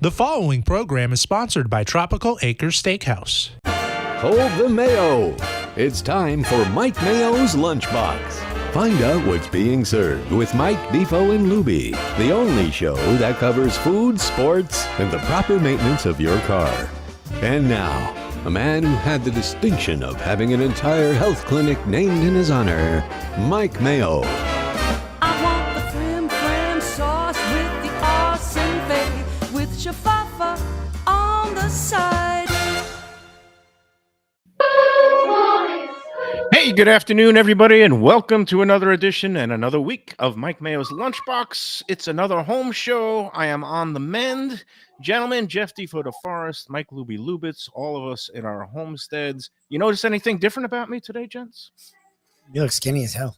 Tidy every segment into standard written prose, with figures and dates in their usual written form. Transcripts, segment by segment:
The following program is sponsored by Tropical Acres Steakhouse. Hold the Mayo. It's time for Mike Mayo's Lunchbox. Find out what's being served with Mike, Defo and Lubie, the only show that covers food, sports, and the proper maintenance of your car. And now, a man who had the distinction of having an entire health clinic named in his honor, Mike Mayo. I want the flim sauce with the awesome fave, with shafafa on the side. Hey, good afternoon, everybody, and welcome to another edition and another week of Mike Mayo's Lunchbox. It's another home show. I am on the mend. Gentlemen, Jeff Defo the Forest, Mike Lubie Lubitz, all of us in our homesteads. You notice anything different about me today, gents? You look skinny as hell.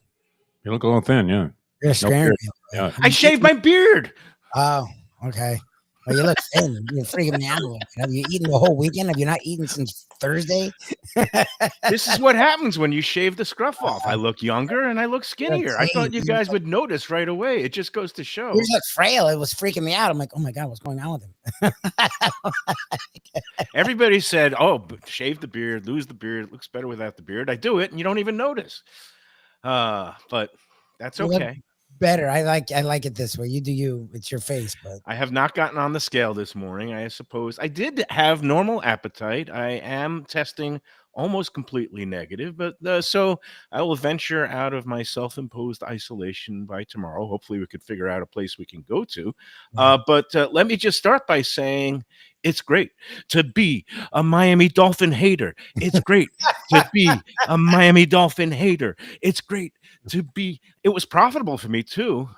You look a little thin, yeah. You're scaring me. Yeah. I shaved my beard. Oh, okay. Well, you look thin. You're freaking me out. Have you eaten the whole weekend? Have you not eaten since Thursday? This is what happens when you shave the scruff off. I look younger and I look skinnier. I thought you guys would notice right away. It just goes to show. He was like frail. It was freaking me out. I'm like, oh my God, what's going on with him? Everybody said, oh, shave the beard, lose the beard. It looks better without the beard. I do it and you don't even notice. But that's okay. Better. I like it this way. You do you. It's your face, but I have not gotten on the scale this morning. I suppose I did have normal appetite. I am testing almost completely negative, but so I will venture out of my self-imposed isolation by tomorrow. Hopefully we could figure out a place we can go to. But let me just start by saying it's great to be a Miami Dolphin hater. It's great to be a Miami Dolphin hater. It's great to be. It was profitable for me too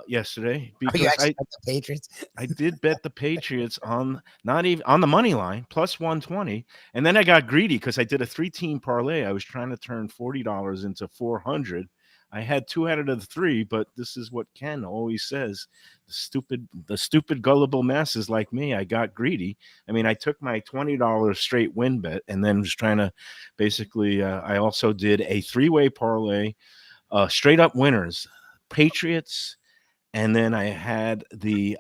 yesterday because bet the Patriots. I did bet the Patriots on not even on the money line plus 120, and then I got greedy because I did a 3-team parlay. I was trying to turn $40 into $400. I had 2 out of the 3, but this is what Ken always says: the stupid gullible masses like me. I got greedy. I mean, I took my $20 straight win bet and then was trying to basically. I also did a 3-way parlay, straight up winners, Patriots, and then I had the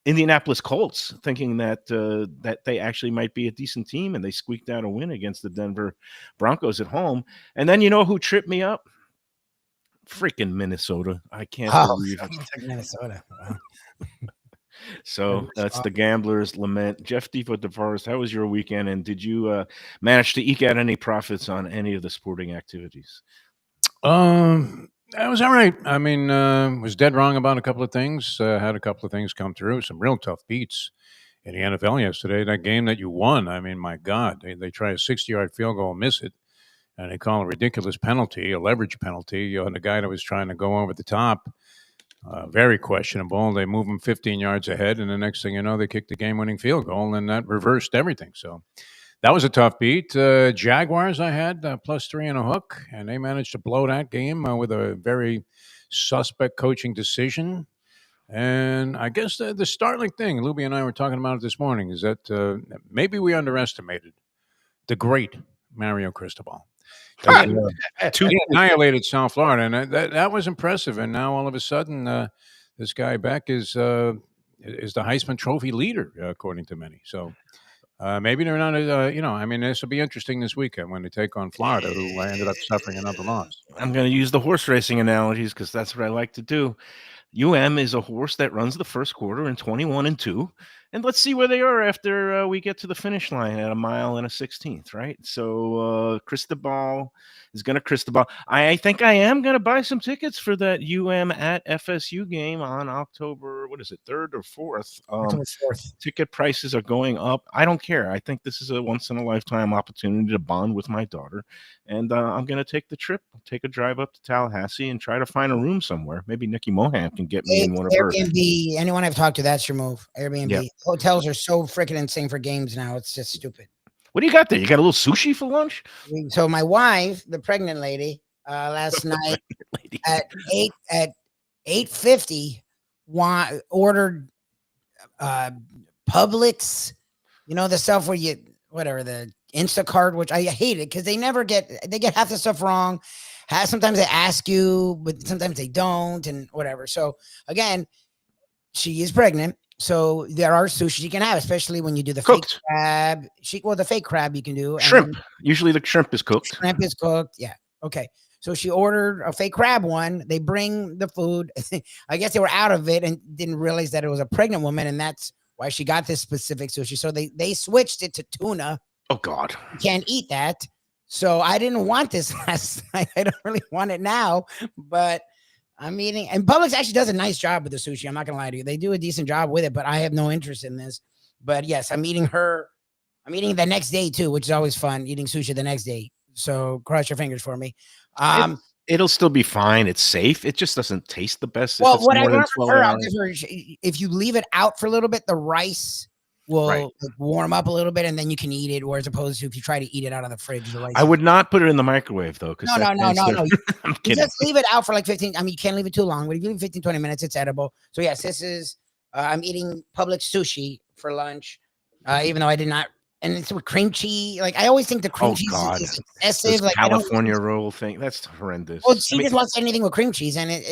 Indianapolis Colts, thinking that that they actually might be a decent team, and they squeaked out a win against the Denver Broncos at home. And then you know who tripped me up? Freaking Minnesota. I can't believe it. Minnesota. Wow. So that's the gambler's lament. Jeff Defo the Forest, how was your weekend? And did you manage to eke out any profits on any of the sporting activities? That was all right. I mean, was dead wrong about a couple of things. Had a couple of things come through. Some real tough beats in the NFL yesterday. That game that you won, I mean, my God, they try a 60-yard field goal and miss it. And they call a ridiculous penalty, a leverage penalty, on the guy that was trying to go over the top. Very questionable. They move him 15 yards ahead, and the next thing you know, they kick the game-winning field goal, and that reversed everything. So that was a tough beat. Jaguars I had +3 and a hook, and they managed to blow that game with a very suspect coaching decision. And I guess the startling thing, Lubie and I were talking about it this morning, is that maybe we underestimated the great Mario Cristobal. He annihilated South Florida, and that was impressive. And now all of a sudden, this guy Beck is the Heisman Trophy leader, according to many. So maybe they're not. I mean, this will be interesting this weekend when they take on Florida, who ended up suffering another loss. I'm going to use the horse racing analogies because that's what I like to do. UM is a horse that runs the first quarter in 21-2. And let's see where they are after we get to the finish line at 1 mile and a 16th, right? So Cristobal is going to Cristobal. I think I am going to buy some tickets for that UM at FSU game on October, 3rd or 4th? October 4th. Ticket prices are going up. I don't care. I think this is a once-in-a-lifetime opportunity to bond with my daughter. And I'm going to take the trip, take a drive up to Tallahassee and try to find a room somewhere. Maybe Nikki Mohan can get me in one of her. Airbnb, anyone I've talked to, that's your move. Airbnb. Yep. Hotels are so freaking insane for games now. It's just stupid. What do you got there? You got a little sushi for lunch? So my wife, the pregnant lady, last night at 8:50 ordered Publix, you know, the stuff where the Instacart, which I hate it because they get half the stuff wrong. Sometimes they ask you, but sometimes they don't, and whatever. So again, she is pregnant. So there are sushi you can have, especially when you do the Cooked. fake crab. The fake crab you can do. And Shrimp. then Usually the shrimp is cooked. shrimp is cooked. Yeah. Okay. So she ordered a fake crab one. They bring the food. I guess they were out of it and didn't realize that it was a pregnant woman, and that's why she got this specific sushi. So they switched it to tuna. Oh God. You can't eat that. So I didn't want this last night. I don't really want it now, but I'm eating. And Publix actually does a nice job with the sushi. I'm not gonna lie to you. They do a decent job with it, but I have no interest in this. But yes, I'm eating the next day too, which is always fun, eating sushi the next day. So cross your fingers for me. It'll still be fine. It's safe. It just doesn't taste the best. Well, if it's what I more than learned 12 from her, hours. if you leave it out for a little bit, the rice will Right. like, warm up a little bit, and then you can eat it. Whereas opposed to if you try to eat it out of the fridge, the rice. I would not put it in the microwave though. No. I'm You kidding. just leave it out for like 15. I mean, you can't leave it too long, but if you leave 15, 20 minutes, it's edible. So yes, this is, I'm eating Publix sushi for lunch, even though I did not, and it's with cream cheese. Like I always think the cream Oh, cheese God. is This excessive. Like I don't. California roll thing. That's horrendous. Well, she I mean, just wants anything with cream cheese, and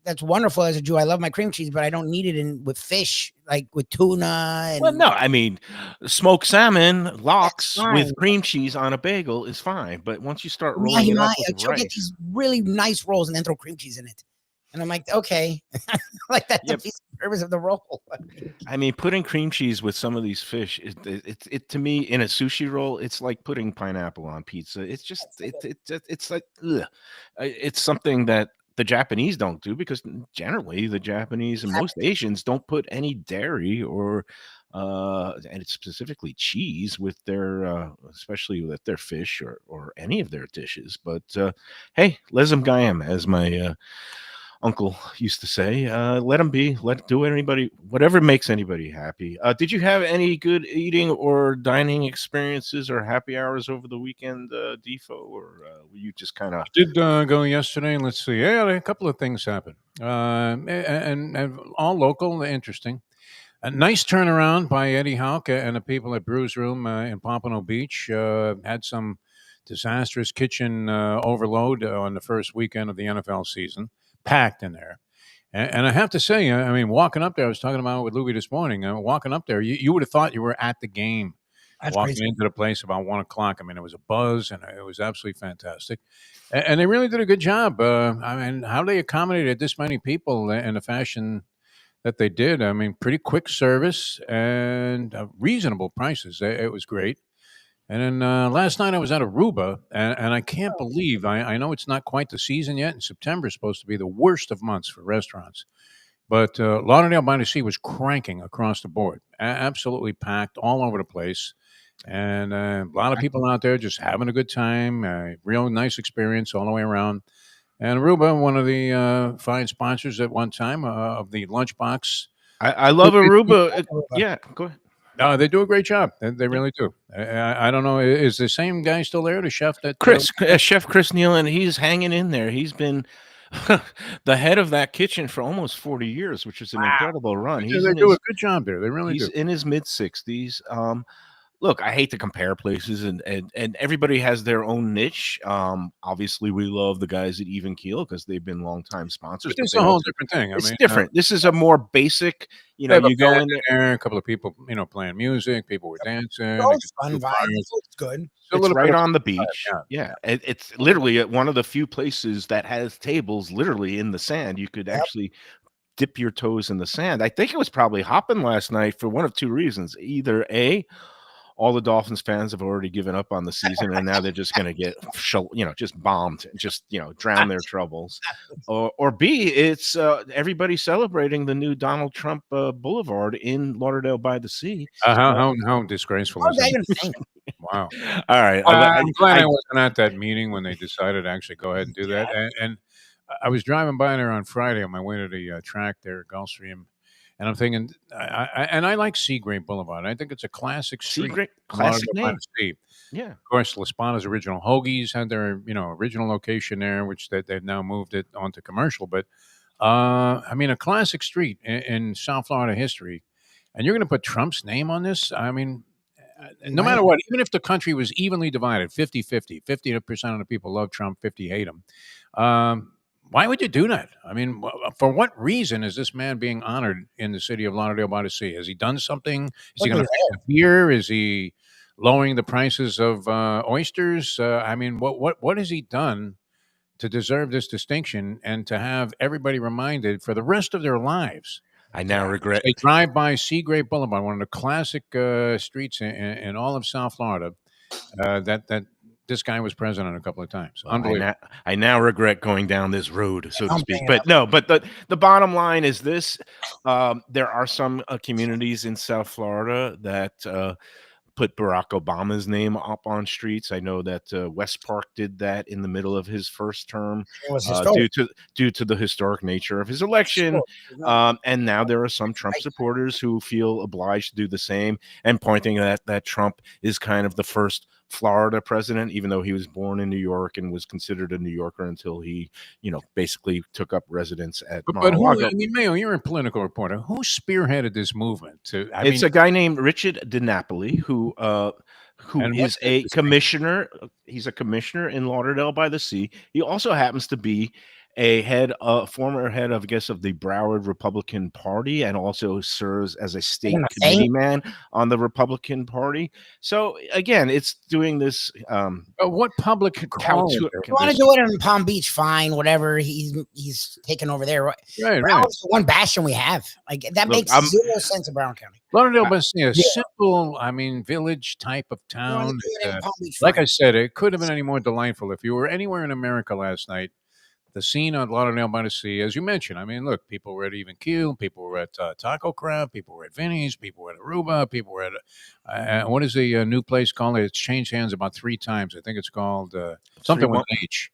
that's wonderful as a Jew. I love my cream cheese, but I don't need it with fish, like with tuna. And well, no, I mean, smoked salmon lox fine. with cream cheese on a bagel is fine, but once you start rolling mahi it up mahi, with she'll get rice, these really nice rolls and then throw cream cheese in it, and I'm like, okay, like that's Yep. the purpose of the roll. I mean, putting cream cheese with some of these fish, it to me in a sushi roll, it's like putting pineapple on pizza. It's just it's like ugh. It's something that the Japanese don't do because generally the Japanese and most Asians don't put any dairy or and it's specifically cheese with their especially with their fish or any of their dishes. But hey, lesem gayam, as my uncle used to say. Let them be. Let do anybody whatever makes anybody happy. Did you have any good eating or dining experiences or happy hours over the weekend, Defo, or were you just kind of? Did go yesterday, and let's see. Yeah, a couple of things happened, and all local, interesting. A nice turnaround by Eddie Houck and the people at Brews Room in Pompano Beach. Had some disastrous kitchen overload on the first weekend of the NFL season, packed in there. And I have to say, I mean, walking up there, I was talking about it with Lubie this morning. Walking up there, you would have thought you were at the game. That's Walking crazy. into the place about 1:00. I mean, it was a buzz, and it was absolutely fantastic. And they really did a good job. I mean, how they accommodated this many people in a fashion that they did. I mean, pretty quick service and reasonable prices. It was great. And then last night I was at Aruba, and I can't believe I know it's not quite the season yet, and September is supposed to be the worst of months for restaurants. But Lauderdale by the Sea was cranking across the board, absolutely packed all over the place. And a lot of people out there just having a good time, real nice experience all the way around. And Aruba, one of the fine sponsors at one time of the Lunchbox. I love Aruba. Yeah, go ahead. They do a great job. They really do. I don't know. Is the same guy still there, the chef? That Chef Chris Nealon, he's hanging in there. He's been the head of that kitchen for almost 40 years, which is an incredible run. They do a good job there. They really do. He's in his mid 60s. Look, I hate to compare places, and everybody has their own niche. Obviously, we love the guys at Even Keel because they've been longtime sponsors. It's a whole different thing. It's different. This is a more basic. You know, you go in there, a couple of people, playing music. People were dancing. Fun vibes. It's good. It's right on the beach. Yeah, it's literally one of the few places that has tables literally in the sand. You could actually dip your toes in the sand. I think it was probably hopping last night for one of two reasons. Either A, all the Dolphins fans have already given up on the season, and now they're just going to get, just bombed, just drown their troubles. Or B, it's everybody celebrating the new Donald Trump Boulevard in Lauderdale by the Sea. How disgraceful is that? Wow. All right. I'm glad I wasn't at that meeting when they decided to actually go ahead and do that. And I was driving by there on Friday on my way to the track there at Gulfstream. And I'm thinking, I like Seagrape Boulevard. I think it's a classic street. Seagrape, classic name. Yeah. Of course, La Spana's original Hoagies had their, original location there, which they've now moved it onto commercial. But, I mean, a classic street in South Florida history. And you're going to put Trump's name on this? I mean, no matter what, even if the country was evenly divided, 50-50, 50% of the people love Trump, 50 hate him. Why would you do that? I mean, for what reason is this man being honored in the city of Lauderdale by the Sea? Has he done something? Is he going to fix the pier? Is he lowering the prices of oysters? I mean, what has he done to deserve this distinction and to have everybody reminded for the rest of their lives? I now regret. They drive by Seagrape Boulevard, one of the classic streets in all of South Florida. That this guy was president a couple of times. Unbelievable. I now regret going down this road, so to speak. But no, but the bottom line is this: there are some communities in South Florida that put Barack Obama's name up on streets. I know that West Park did that in the middle of his first term due to the historic nature of his election. And now there are some Trump supporters who feel obliged to do the same and pointing that Trump is kind of the first Florida president, even though he was born in New York and was considered a New Yorker until he, basically took up residence at Mar-a-Lago. I mean, Mayo, you're a political reporter. Who spearheaded this movement? It's a guy named Richard DiNapoli who is a commissioner. He's a commissioner in Lauderdale by the Sea. He also happens to be a former head of, I guess, of the Broward Republican Party, and also serves as a state committee man on the Republican Party. So again, it's doing this. What public? If you want to do it in Palm Beach, fine, whatever. He's taken over there. Right. Broward's the one bastion we have. Like that makes zero sense in Brown County. Lauderdale by the Sea, a simple, village type of town. Like I said, it could have been any more delightful if you were anywhere in America last night. The scene on Lauderdale by the Sea, as you mentioned, I mean, look, people were at Even Keel, people were at Taco Crab, people were at Vinny's, people were at Aruba, people were at, what is the new place called? It's changed hands about 3 times. I think it's called something with H.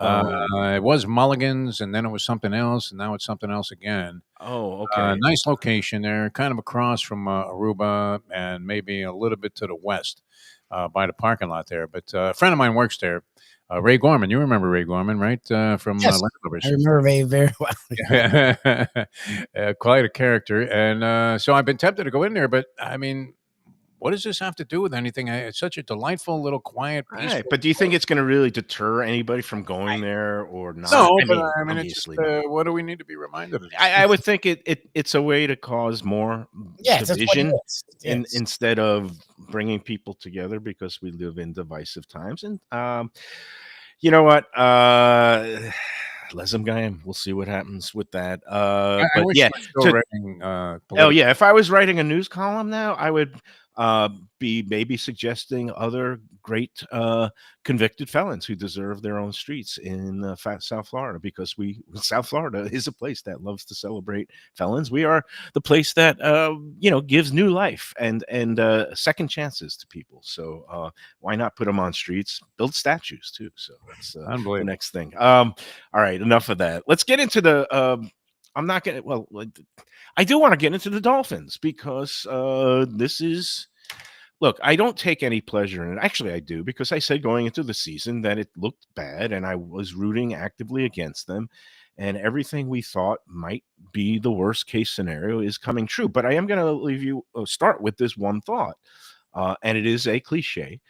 It was Mulligan's, and then it was something else, and now it's something else again. Oh, okay. Nice location there, kind of across from Aruba and maybe a little bit to the west by the parking lot there. But a friend of mine works there. Ray Gorman, you remember Ray Gorman, right? From Landlovers. I remember Ray very well. Quite a character. And so I've been tempted to go in there, but I mean, what does this have to do with anything? It's such a delightful little quiet place. Right, but do you think it's going to really deter anybody from going there or not? No, I mean it's just, what do we need to be reminded of? I would think it's a way to cause more division instead of bringing people together, because we live in divisive times. And you know what? Let them go in. We'll see what happens with that. If I was writing a news column now, I would be maybe suggesting other great convicted felons who deserve their own streets in South Florida, because South Florida is a place that loves to celebrate felons. We are the place that gives new life and second chances to people. So why not put them on streets? Build statues too. So that's the next thing. All right, enough of that. Let's get into the. I'm not going to. Well, I do want to get into the Dolphins, because this is. Look, I don't take any pleasure in it. Actually, I do, because I said going into the season that it looked bad, and I was rooting actively against them, and everything we thought might be the worst case scenario is coming true. But I am going to start with this one thought, and it is a cliche,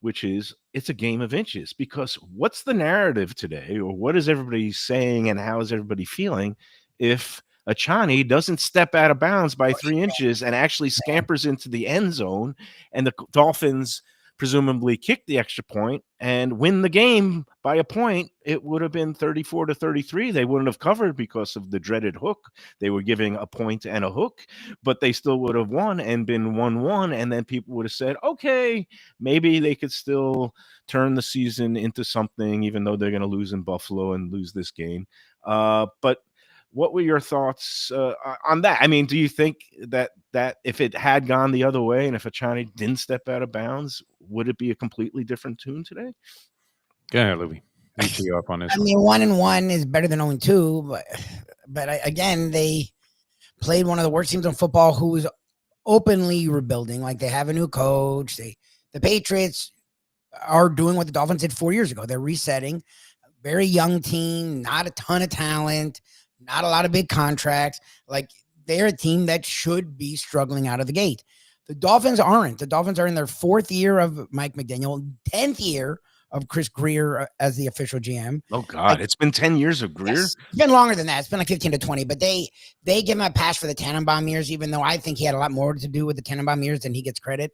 which is it's a game of inches. Because what's the narrative today, or what is everybody saying, and how is everybody feeling if Achani doesn't step out of bounds by 3 inches and actually scampers into the end zone, and the Dolphins presumably kick the extra point and win the game by a point? It would have been 34-33. They wouldn't have covered because of the dreaded hook. They were giving a point and a hook, but they still would have won and been 1-1. And then people would have said, okay, maybe they could still turn the season into something, even though they're going to lose in Buffalo and lose this game. But what were your thoughts on that? I mean, do you think that if it had gone the other way, and if Achani didn't step out of bounds, would it be a completely different tune today? Go ahead, Lubie. I'll tee you up on this. I mean, 1-1 is better than 0-2, but again, they played one of the worst teams in football, who was openly rebuilding. Like, they have a new coach. The Patriots are doing what the Dolphins did 4 years ago. They're resetting. Very young team, not a ton of talent. Not a lot of big contracts. Like, they're a team that should be struggling out of the gate. The Dolphins aren't. The Dolphins are in their 4th year of Mike McDaniel, 10th year of Chris Greer as the official GM. Oh God, it's been 10 years of Greer. Yes, it's been longer than that. It's been like 15 to 20, but they give him a pass for the Tannenbaum years, even though I think he had a lot more to do with the Tannenbaum years than he gets credit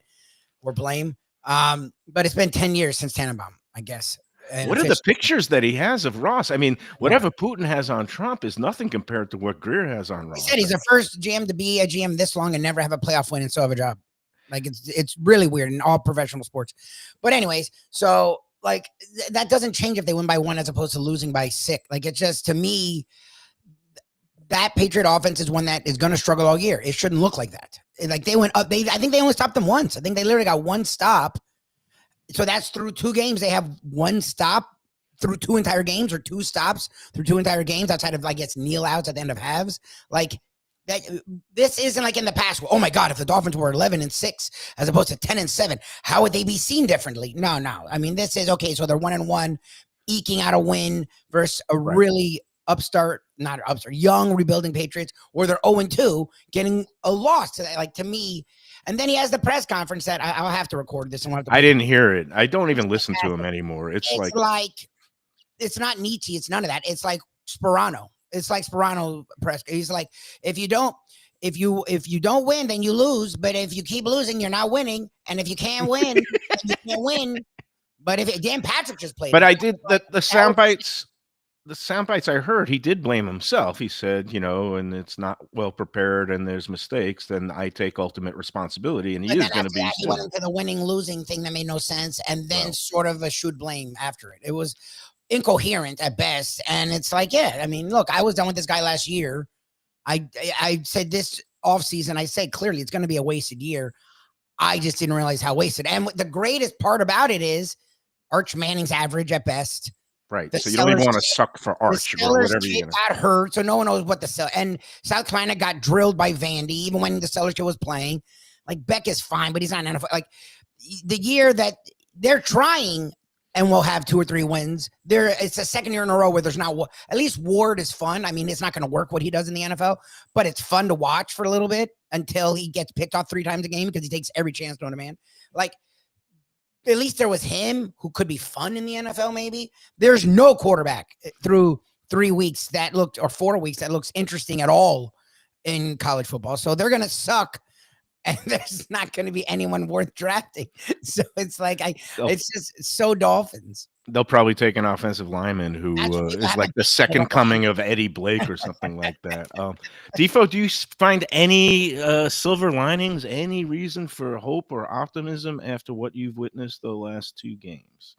or blame. But it's been 10 years since Tannenbaum, I guess. And what are the pictures that he has of Ross? I mean, whatever Putin has on Trump is nothing compared to what Greer has on Ross. He said he's the first GM to be a GM this long and never have a playoff win and still have a job. Like it's really weird in all professional sports. But anyways, so like that doesn't change if they win by 1 as opposed to losing by 6. Like it's just, to me, that Patriot offense is one that is going to struggle all year. It shouldn't look like that. Like they went up. I think they only stopped them once. I think they literally got 1 stop. So that's through 2 games. They have 1 stop through 2 entire games, or 2 stops through 2 entire games outside of, I guess, kneel outs at the end of halves. Like that, this isn't like in the past. Oh my God, if the Dolphins were 11-6 as opposed to 10-7, how would they be seen differently? No. I mean, this is okay. So they're 1-1, eking out a win versus a really young rebuilding Patriots, where they're 0-2, getting a loss to that. Like, to me. And then he has the press conference that I'll have to record this. I didn't hear it. I don't even listen to him anymore. It's like it's not Nietzsche. It's none of that. It's like Sperano. It's like Sperano press. He's like, if you don't win, then you lose. But if you keep losing, you're not winning. And if you can't win, then you can't win. But if Dan Patrick just played, but I did the sound bites. The sound bites I heard, he did blame himself. He said, and it's not well prepared and there's mistakes, then I take ultimate responsibility. And he is going to be. He went into the winning losing thing that made no sense, and then sort of should blame after it. It was incoherent at best. And it's like, I mean, look, I was done with this guy last year. I said this offseason, I said clearly it's going to be a wasted year. I just didn't realize how wasted. And the greatest part about it is Arch Manning's average at best. Right. So you don't even want to suck for Arch or whatever you got hurt. So no one knows what and South Carolina got drilled by Vandy, even when the Sellers kid was playing. Like, Beck is fine, but he's not an NFL. Like, the year that they're trying and we'll have 2 or 3 wins, it's the second year in a row where there's not, at least Ward is fun. I mean, it's not going to work what he does in the NFL, but it's fun to watch for a little bit until he gets picked off 3 times a game because he takes every chance known to man. Like, at least there was him who could be fun in the NFL, maybe. There's no quarterback through 3 weeks or 4 weeks that looks interesting at all in college football. So they're going to suck, and there's not going to be anyone worth drafting. So it's like, it's just so Dolphins. They'll probably take an offensive lineman who is like the second coming of Eddie Blake or something like that. Defo, do you find any silver linings, any reason for hope or optimism after what you've witnessed the last 2 games?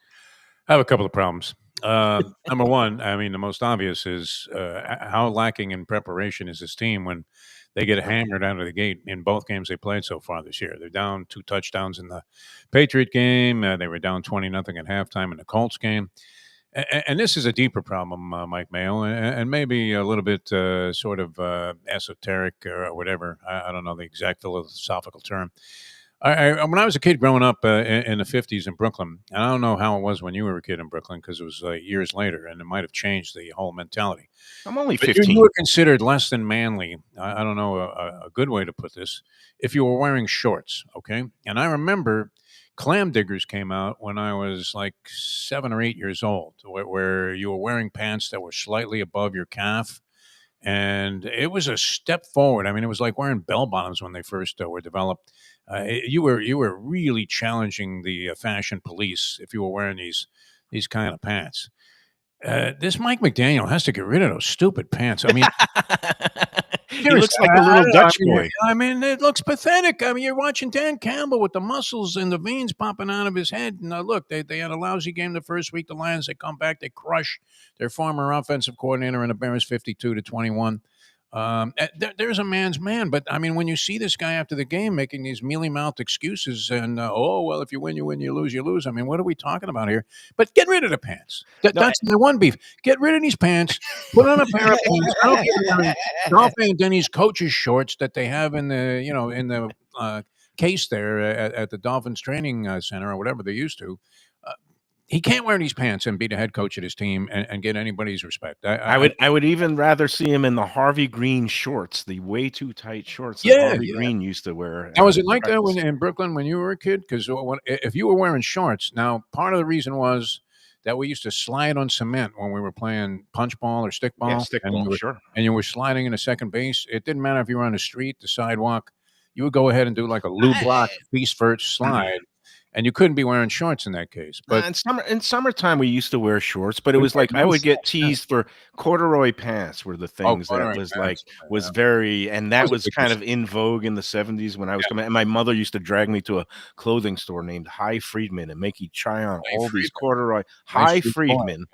I have a couple of problems. Number one, I mean, the most obvious is how lacking in preparation is this team when they get hammered out of the gate in both games they played so far this year. They're down 2 touchdowns in the Patriot game. They were down 20-0 at halftime in the Colts game. And this is a deeper problem, Mike Mayo, and maybe a little bit sort of esoteric or whatever. I don't know the exact philosophical term. When I was a kid growing up in the 50s in Brooklyn, and I don't know how it was when you were a kid in Brooklyn because it was years later, and it might have changed the whole mentality. I'm only 15. You were considered less than manly. I don't know a good way to put this. If you were wearing shorts, okay? And I remember clam diggers came out when I was like 7 or 8 years old, where you were wearing pants that were slightly above your calf. And it was a step forward. I mean, it was like wearing bell bottoms when they first were developed. You were really challenging the fashion police if you were wearing these kind of pants. This Mike McDaniel has to get rid of those stupid pants. I mean, he looks like a little Dutch boy. I mean, it looks pathetic. I mean, you're watching Dan Campbell with the muscles and the veins popping out of his head. And look, they had a lousy game the first week. The Lions, they come back, they crush their former offensive coordinator and the Bears 52-21. There's a man's man, but I mean, when you see this guy after the game making these mealy-mouthed excuses and well, if you win, you win, you lose. I mean, what are we talking about here? But get rid of the pants. That's the one beef. Get rid of these pants. Put on a pair of pants. I don't care wearing Dolph and Denny's coaches shorts that they have in the case there at the Dolphins training center or whatever they used to. He can't wear these pants and be the head coach of his team and get anybody's respect. I would even rather see him in the Harvey Green shorts, the way too tight shorts that Harvey Green used to wear. Now, was it like that in Brooklyn when you were a kid? Because if you were wearing shorts, now part of the reason was that we used to slide on cement when we were playing punch ball or stick ball. Yeah, stick and ball, you were, sure. And you were sliding into second base. It didn't matter if you were on the street, the sidewalk. You would go ahead and do like a Lou Block feast first slide. And you couldn't be wearing shorts in that case. But in summertime, we used to wear shorts, but it was like I would get teased for corduroy pants were the things that was like was very, and that was kind of in vogue in the 70s when I was coming. And my mother used to drag me to a clothing store named High Friedman and make you try on all these corduroy High Friedman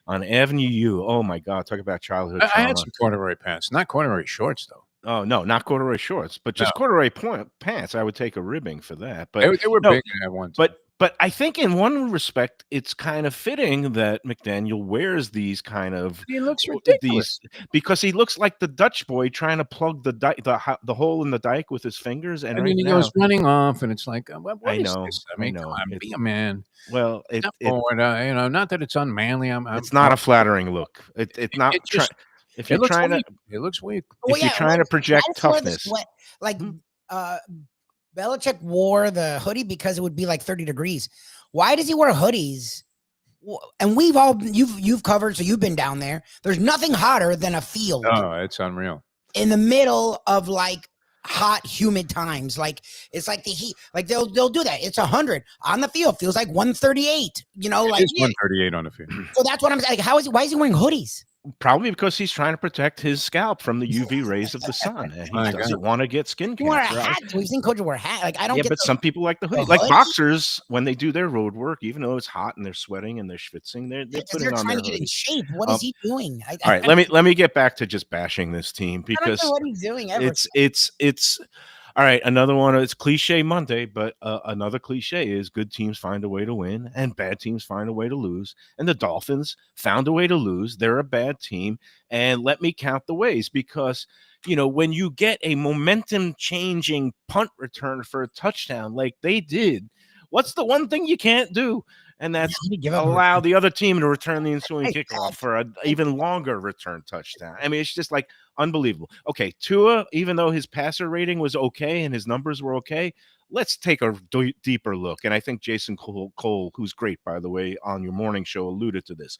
on Avenue U. Oh my God, talk about childhood trauma. I had some corduroy pants, not corduroy shorts though. Oh no, not corduroy shorts, but just corduroy pants. I would take a ribbing for that. But they were big at one time. But I think in one respect, it's kind of fitting that McDaniel wears these kind of. He looks ridiculous because he looks like the Dutch boy trying to plug the hole in the dike with his fingers. And he goes running off, and it's like, what is this? I mean, know. Come on, be a man. Well, not that it's unmanly. It's not a flattering look. It's not. If you're trying to, it looks weak. If you're trying to project toughness, Belichick wore the hoodie because it would be like 30 degrees. Why does he wear hoodies? And you've covered, so you've been down there. There's nothing hotter than a field. Oh, it's unreal. In the middle of like hot, humid times. Like it's like the heat. Like they'll do that. It's 100 on the field. Feels like 138. You know, it is 138 on the field. So that's what I'm saying. Like, why is he wearing hoodies? Probably because he's trying to protect his scalp from the UV rays of the sun. And he doesn't want to get skin cancer. Wear a hat. We've seen coaches wear a hat. Like I don't. Yeah, but some people like the hoodie. Like boxers, when they do their road work, even though it's hot and they're sweating and they're schwitzing, they're putting on their trying to get in shape. What is he doing? All right, let me get back to just bashing this team because I don't know what he's doing. Ever. It's. All right, another one. It's cliche Monday, but another cliche is good teams find a way to win and bad teams find a way to lose. And the Dolphins found a way to lose. They're a bad team. And let me count the ways because, you know, when you get a momentum changing punt return for a touchdown like they did, what's the one thing you can't do? And that's allow the other team to return the ensuing kickoff for an even longer return touchdown. I mean, it's just like unbelievable. Okay, Tua, even though his passer rating was okay and his numbers were okay, let's take a deeper look. And I think Jason Cole, who's great, by the way, on your morning show, alluded to this.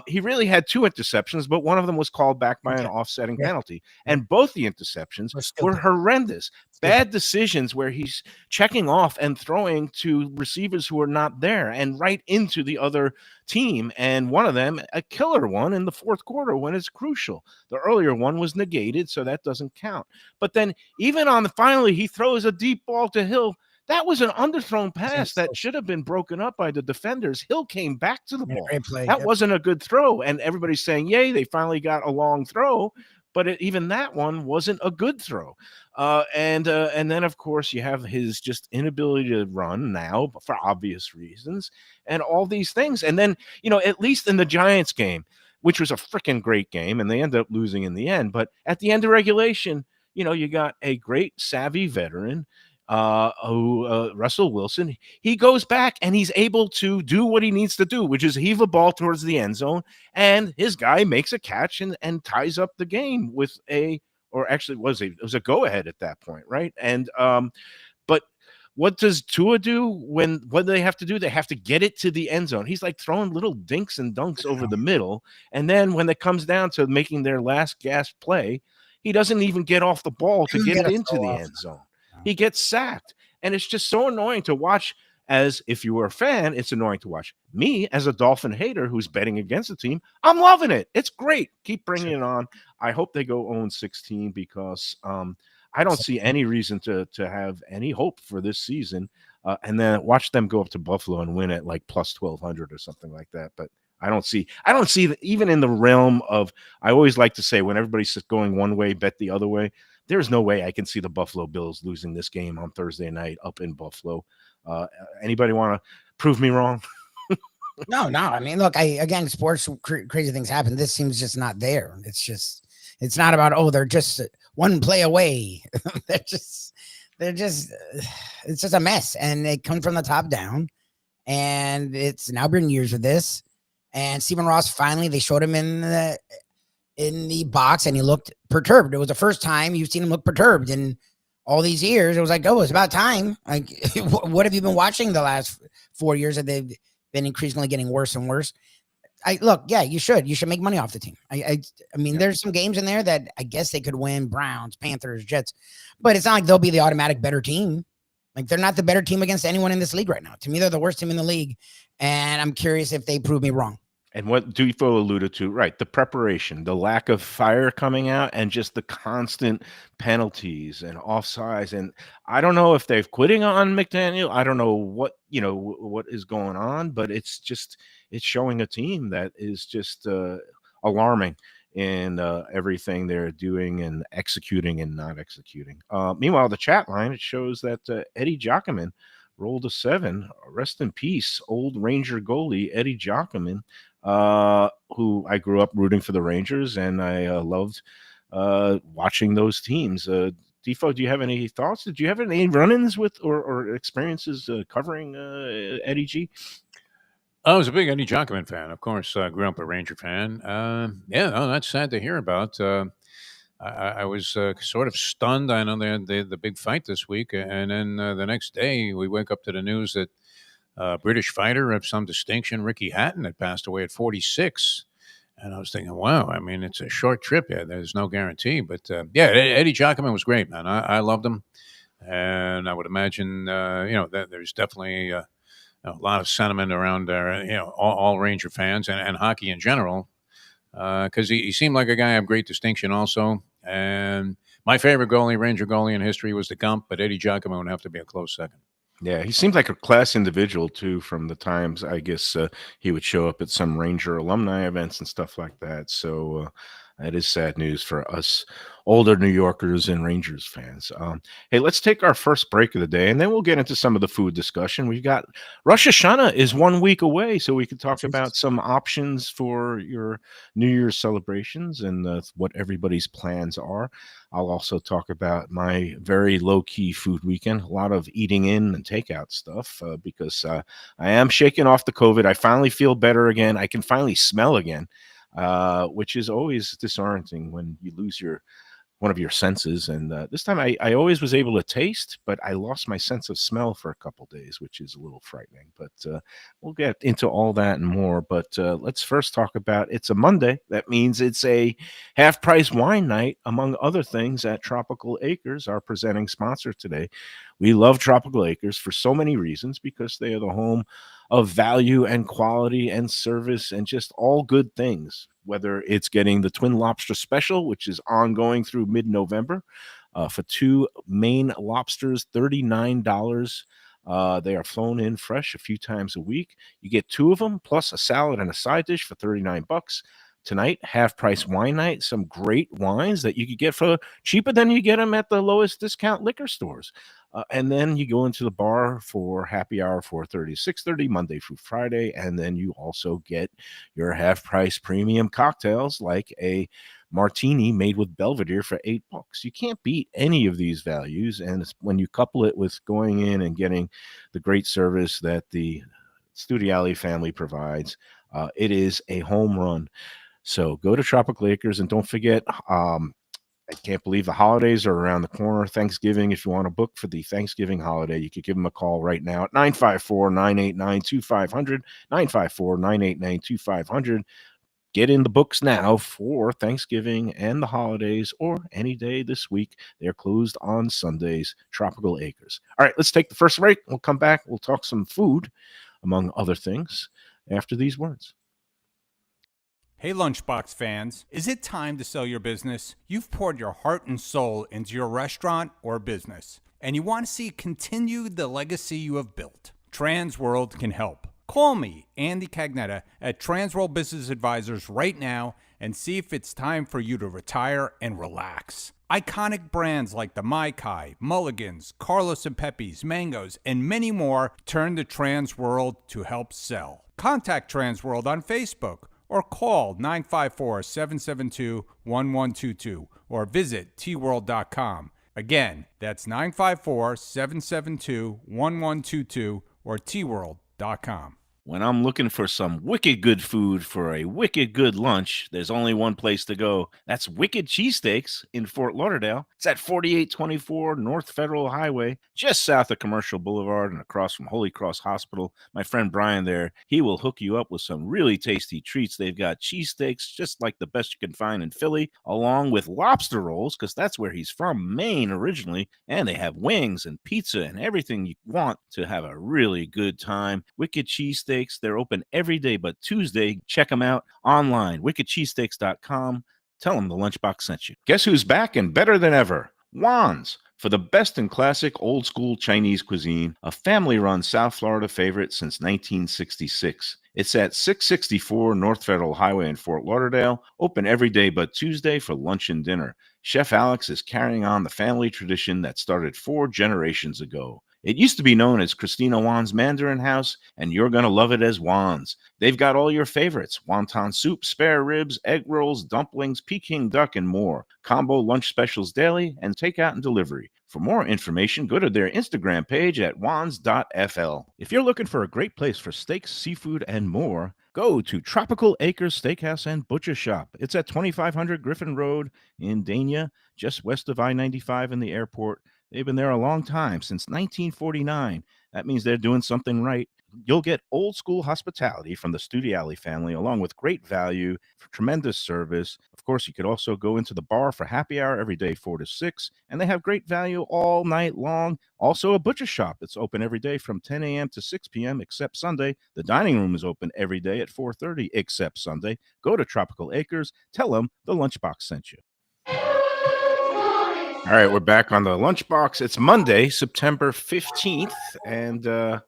He really had 2 interceptions, but one of them was called back by an offsetting penalty. And both the interceptions were horrendous. Bad decisions where he's checking off and throwing to receivers who are not there and right into the other team. And one of them, a killer one in the fourth quarter when it's crucial. The earlier one was negated, so that doesn't count. But then even finally, he throws a deep ball to Hill. That was an underthrown pass that should have been broken up by the defenders. Hill came back to the ball. That wasn't a good throw. And everybody's saying, yay, they finally got a long throw. But even that one wasn't a good throw. And then, of course, you have his just inability to run now for obvious reasons and all these things. And then, you know, at least in the Giants game, which was a freaking great game, and they ended up losing in the end. But at the end of regulation, you know, you got a great savvy veteran Russell Wilson. He goes back and he's able to do what he needs to do, which is heave a ball towards the end zone, and his guy makes a catch and ties up the game with it was a go ahead at that point, right? And but what does Tua do what do they have to do? They have to get it to the end zone. He's like throwing little dinks and dunks over the middle, and then when it comes down to making their last gasp play, he doesn't even get off the ball to get it into the end zone. He gets sacked. And it's just so annoying to watch. As if you were a fan, it's annoying to watch. Me, as a Dolphin hater who's betting against the team, I'm loving it. It's great. Keep bringing it on. I hope they go 0-16 because I don't see any reason to have any hope for this season. And then watch them go up to Buffalo and win at like plus 1,200 or something like that. But I don't see that even in the realm of, I always like to say when everybody's going one way, bet the other way. There's no way I can see the Buffalo Bills losing this game on Thursday night up in Buffalo. Anybody want to prove me wrong? No. I mean, look, again, sports, crazy things happen. This seems just not there. It's not about, they're just one play away. it's just a mess. And it comes from the top down. And it's now been years of this. And Stephen Ross, finally, they showed him in the box and he looked perturbed. It was the first time you've seen him look perturbed in all these years. It was like, it's about time. Like, what have you been watching the last 4 years that they've been increasingly getting worse and worse. You should make money off the team. I mean, there's some games in there that I guess they could win: Browns, Panthers, Jets, but it's not like they'll be the automatic better team. Like, they're not the better team against anyone in this league right now. To me, they're the worst team in the league, and I'm curious if they prove me wrong. And what Defo alluded to, right, the preparation, the lack of fire coming out, and just the constant penalties and offsides. And I don't know if they're quitting on McDaniel. I don't know what is going on, but it's showing a team that is just alarming in everything they're doing and executing and not executing. Meanwhile, the chat line, it shows that Eddie Giacomin rolled a 7. Rest in peace, old Ranger goalie Eddie Giacomin, who I grew up rooting for the Rangers, and I loved watching those teams. Defo, do you have any thoughts? Did you have any run-ins with or experiences covering Eddie G? I was a big Eddie Giacomin fan, of course. Grew up a Ranger fan. That's sad to hear about. I was sort of stunned. I know they had the big fight this week, and then the next day we wake up to the news that British fighter of some distinction, Ricky Hatton, had passed away at 46. And I was thinking, wow, I mean, it's a short trip. Yeah, there's no guarantee. But Eddie Giacomin was great, man. I loved him. And I would imagine, that there's definitely a lot of sentiment around, all Ranger fans and hockey in general, because he seemed like a guy of great distinction also. And my favorite Ranger goalie in history was the Gump, but Eddie Giacomin would have to be a close second. Yeah, he seemed like a class individual, too, from the times, I guess, he would show up at some Ranger alumni events and stuff like that. So that is sad news for us older New Yorkers and Rangers fans. Hey, let's take our first break of the day, and then we'll get into some of the food discussion. We've got Rosh Hashanah is 1 week away, so we could talk about some options for your New Year's celebrations and what everybody's plans are. I'll also talk about my very low-key food weekend, a lot of eating in and takeout stuff because I am shaking off the COVID. I finally feel better again. I can finally smell again, which is always disorienting when you lose one of your senses. And this time I always was able to taste, but I lost my sense of smell for a couple days, which is a little frightening. But we'll get into all that and more. But let's first talk about, it's a Monday. That means it's a half-price wine night, among other things, at Tropical Acres, our presenting sponsor today. We love Tropical Acres for so many reasons, because they are the home of value and quality and service and just all good things, whether it's getting the Twin Lobster Special, which is ongoing through mid-November, for 2 Maine lobsters, $39. They are flown in fresh a few times a week. You get 2 of them, plus a salad and a side dish for $39. Tonight, half-price wine night, some great wines that you could get for cheaper than you get them at the lowest discount liquor stores. And then you go into the bar for happy hour, 4:30 to 6:30, Monday through Friday. And then you also get your half-price premium cocktails like a martini made with Belvedere for $8. You can't beat any of these values. And when you couple it with going in and getting the great service that the Studiali family provides, it is a home run. So go to Tropical Acres, and don't forget, I can't believe the holidays are around the corner. Thanksgiving, if you want to book for the Thanksgiving holiday, you could give them a call right now at 954-989-2500, 954-989-2500. Get in the books now for Thanksgiving and the holidays, or any day this week. They're closed on Sundays, Tropical Acres. All right, let's take the first break. We'll come back. We'll talk some food, among other things, after these words. Hey, Lunchbox fans, is it time to sell your business? You've poured your heart and soul into your restaurant or business, and you want to see continue the legacy you have built. Transworld can help. Call me, Andy Cagnetta, at Transworld Business Advisors right now and see if it's time for you to retire and relax. Iconic brands like the Mai Kai, Mulligan's, Carlos and Pepe's, Mangoes, and many more turn to Transworld to help sell. Contact Transworld on Facebook or call 954-772-1122 or visit tworld.com. Again, that's 954-772-1122 or tworld.com. When I'm looking for some wicked good food for a wicked good lunch, there's only one place to go. That's Wicked Cheesesteaks in Fort Lauderdale. It's at 4824 North Federal Highway, just south of Commercial Boulevard and across from Holy Cross Hospital. My friend Brian there, he will hook you up with some really tasty treats. They've got cheesesteaks, just like the best you can find in Philly, along with lobster rolls, because that's where he's from, Maine originally. And they have wings and pizza and everything you want to have a really good time. Wicked Cheesesteaks. They're open every day but Tuesday. Check them out online, wickedcheesesteaks.com. Tell them the Lunchbox sent you. Guess who's back and better than ever? Juan's. For the best in classic old school Chinese cuisine, a family-run South Florida favorite since 1966. It's at 664 North Federal Highway in Fort Lauderdale, open every day but Tuesday for lunch and dinner. Chef Alex is carrying on the family tradition that started 4 generations ago. It used to be known as Christina Juan's Mandarin House, and you're going to love it as Juan's. They've got all your favorites: wonton soup, spare ribs, egg rolls, dumplings, Peking duck, and more. Combo lunch specials daily and takeout and delivery. For more information, go to their Instagram page at wans.fl. If you're looking for a great place for steaks, seafood, and more, go to Tropical Acres Steakhouse and Butcher Shop. It's at 2500 Griffin Road in Dania, just west of I-95 and the airport. They've been there a long time, since 1949. That means they're doing something right. You'll get old school hospitality from the Studiali family, along with great value, tremendous service. Of course, you could also go into the bar for happy hour every day, 4 to 6, and they have great value all night long. Also, a butcher shop that's open every day from 10 a.m. to 6 p.m. except Sunday. The dining room is open every day at 4:30 except Sunday. Go to Tropical Acres. Tell them the Lunchbox sent you. All right, we're back on the Lunchbox. It's Monday, September 15th, and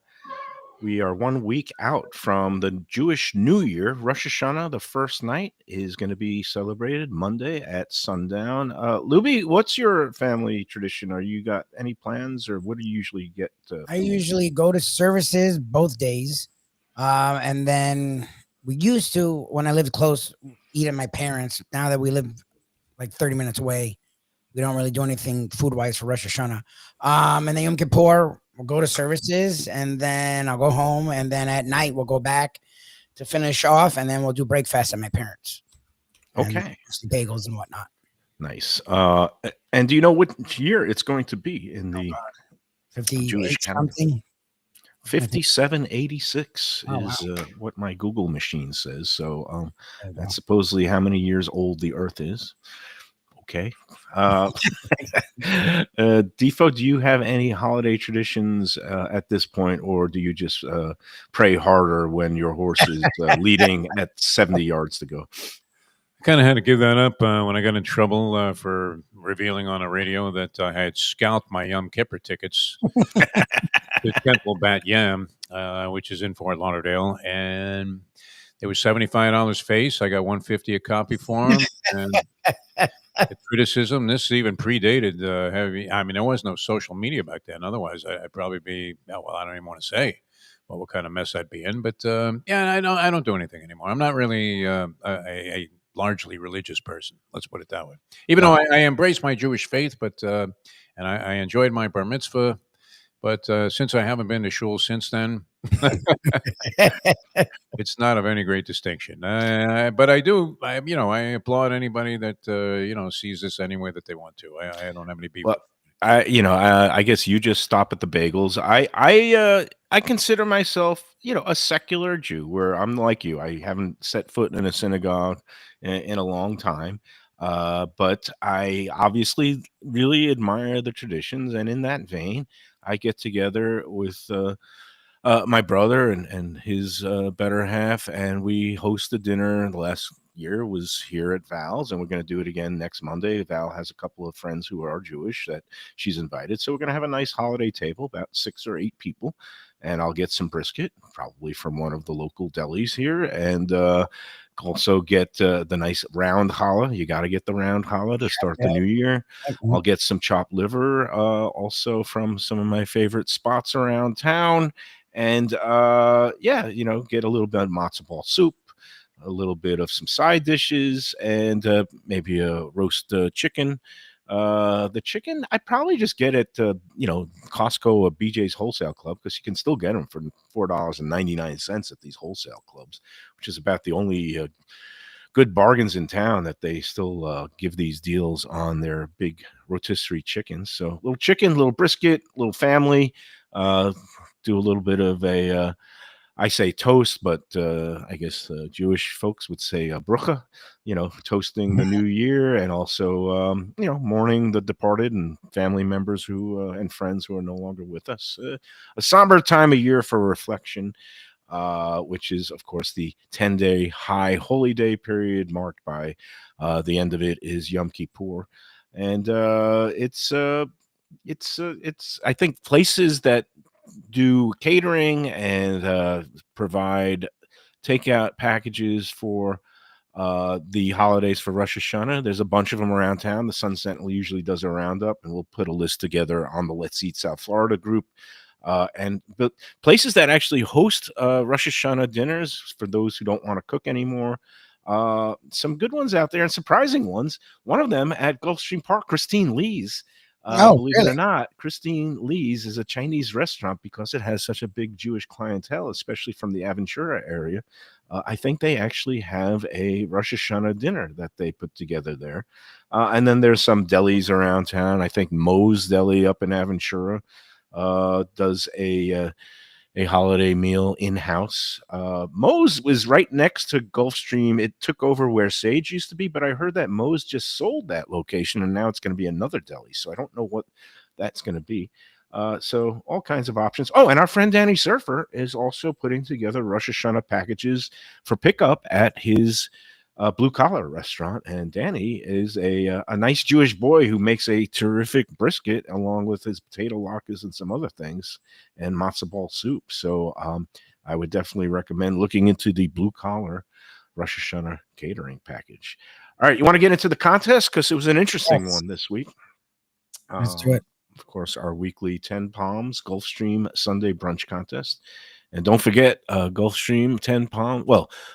we are 1 week out from the Jewish New Year. Rosh Hashanah, the first night, is going to be celebrated Monday at sundown. Lubie, what's your family tradition? Are you got any plans, or what do you usually get? I usually go to services both days, and then we used to, when I lived close, eat at my parents'. Now that we live like 30 minutes away, we don't really do anything food-wise for Rosh Hashanah. And then Yom Kippur, we'll go to services, and then I'll go home, and then at night we'll go back to finish off, and then we'll do breakfast at my parents'. Okay. Some bagels and whatnot. Nice. And do you know what year it's going to be in the 58 something? 5786 is what my Google machine says. So that's supposedly how many years old the Earth is. Okay. Defo, do you have any holiday traditions at this point, or do you just pray harder when your horse is leading at 70 yards to go? I kind of had to give that up when I got in trouble for revealing on a radio that I had scalped my Yom Kippur tickets to Temple Bat Yam, which is in Fort Lauderdale, and it was $75 face. I got $150 a copy for him, and the criticism. This even predated heavy. I mean, there was no social media back then. Otherwise, I'd probably be. Well, I don't even want to say what kind of mess I'd be in. But yeah, I don't do anything anymore. I'm not really a largely religious person. Let's put it that way. Even though I embrace my Jewish faith, but and I enjoyed my bar mitzvah. But since I haven't been to shul since then, it's not of any great distinction. But I do, I applaud anybody that sees this any way that they want to. I don't have any beef. Well, I guess you just stop at the bagels. I consider myself, a secular Jew, where I'm like you. I haven't set foot in a synagogue in a long time. But I obviously really admire the traditions, and in that vein, I get together with my brother and his better half, and we host a dinner. The last year was here at Val's, and we're going to do it again next Monday. Val has a couple of friends who are Jewish that she's invited, so we're going to have a nice holiday table, about 6 or 8 people, and I'll get some brisket, probably from one of the local delis here, and also get the nice round challah. You got to get the round challah to start the new year. I'll get some chopped liver also from some of my favorite spots around town. And get a little bit of matzo ball soup, a little bit of some side dishes, and maybe a roast chicken The chicken, I probably just get it, Costco or BJ's Wholesale Club, because you can still get them for $4.99 at these wholesale clubs, which is about the only good bargains in town that they still give these deals on their big rotisserie chickens. So little chicken, little brisket, little family, do a little bit of a, I say toast, but I guess Jewish folks would say brucha, toasting the new year, and also, mourning the departed and family members who and friends who are no longer with us. A somber time of year for reflection, which is, of course, the 10-day high holy day period marked by the end of it is Yom Kippur. And it's I think places that do catering and provide takeout packages for the holidays for Rosh Hashanah. There's a bunch of them around town. The Sun Sentinel usually does a roundup, and we'll put a list together on the Let's Eat South Florida group. But places that actually host Rosh Hashanah dinners for those who don't want to cook anymore. Some good ones out there and surprising ones. One of them at Gulfstream Park, Christine Lee's. Believe it or not, Christine Lee's is a Chinese restaurant because it has such a big Jewish clientele, especially from the Aventura area. I think they actually have a Rosh Hashanah dinner that they put together there. And then there's some delis around town. I think Moe's Deli up in Aventura does a holiday meal in-house. Moe's was right next to Gulfstream. It took over where Sage used to be, but I heard that Moe's just sold that location, and now it's going to be another deli. So I don't know what that's going to be. So all kinds of options. Oh, and our friend Danny Surfer is also putting together Rosh Hashanah packages for pickup at his blue collar restaurant. And Danny is a nice Jewish boy who makes a terrific brisket along with his potato latkes and some other things and matzo ball soup. So I would definitely recommend looking into the blue collar Rosh Hashanah catering package. All right, you want to get into the contest because it was an interesting one this week. Let's do it. Of course, our weekly 10 Palms Gulfstream Sunday brunch contest. And don't forget, Gulfstream, 10 Palms,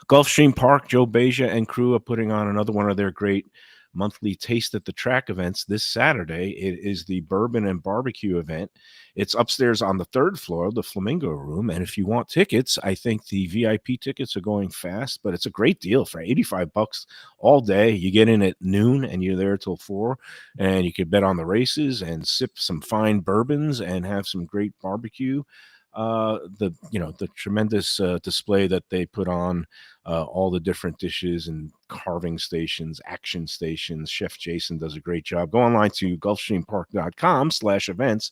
Gulfstream Park, Joe Beja and crew are putting on another one of their great monthly Taste at the Track events this Saturday. It is the Bourbon and Barbecue event. It's upstairs on the 3rd floor, the Flamingo Room. And if you want tickets, I think the VIP tickets are going fast, but it's a great deal for $85 all day. You get in at noon and you're there till 4, and you can bet on the races and sip some fine bourbons and have some great barbecue. The tremendous display that they put on, all the different dishes and carving stations, action stations. Chef Jason does a great job. Go online to gulfstreampark.com/events,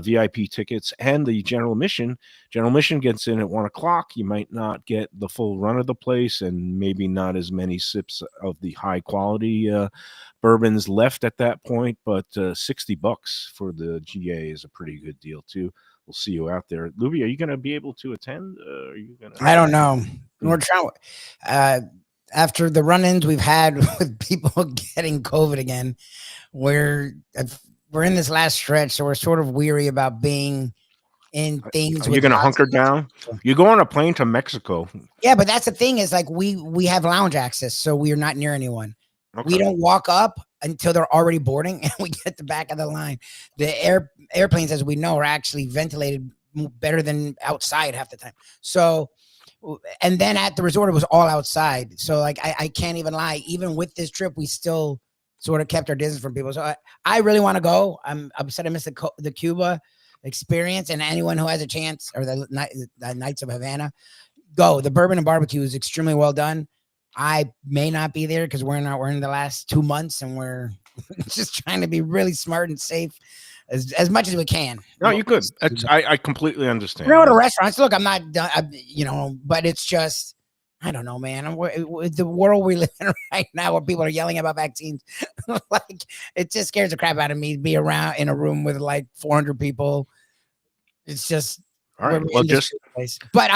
VIP tickets, and the general admission. General admission gets in at 1:00. You might not get the full run of the place and maybe not as many sips of the high quality bourbons left at that point, but $60 for the GA is a pretty good deal too. We'll see you out there. Lubie, are you going to be able to attend? Are you gonna... I don't know. We're trying. After the run-ins we've had with people getting COVID again, we're in this last stretch, so we're sort of weary about being in things. You're going to hunker down? You go on a plane to Mexico. Yeah, but that's the thing is like we have lounge access, so we are not near anyone. Okay. We don't walk up until they're already boarding, and we get the back of the line. The airplanes, as we know, are actually ventilated better than outside half the time. So, and then at the resort, it was all outside. So, like, I can't even lie. Even with this trip, we still sort of kept our distance from people. So, I really want to go. I'm upset I missed the Cuba experience, and anyone who has a chance, or the Nights of Havana, go. The Bourbon and Barbecue is extremely well done. I may not be there because we're in the last 2 months, and we're just trying to be really smart and safe as much as we can. No, you could. I completely understand. We're at restaurants. Look, I'm not done, but it's just, I don't know, man. The world we live in right now, where people are yelling about vaccines, like it just scares the crap out of me to be around in a room with like 400 people. It's just. All right. Well, but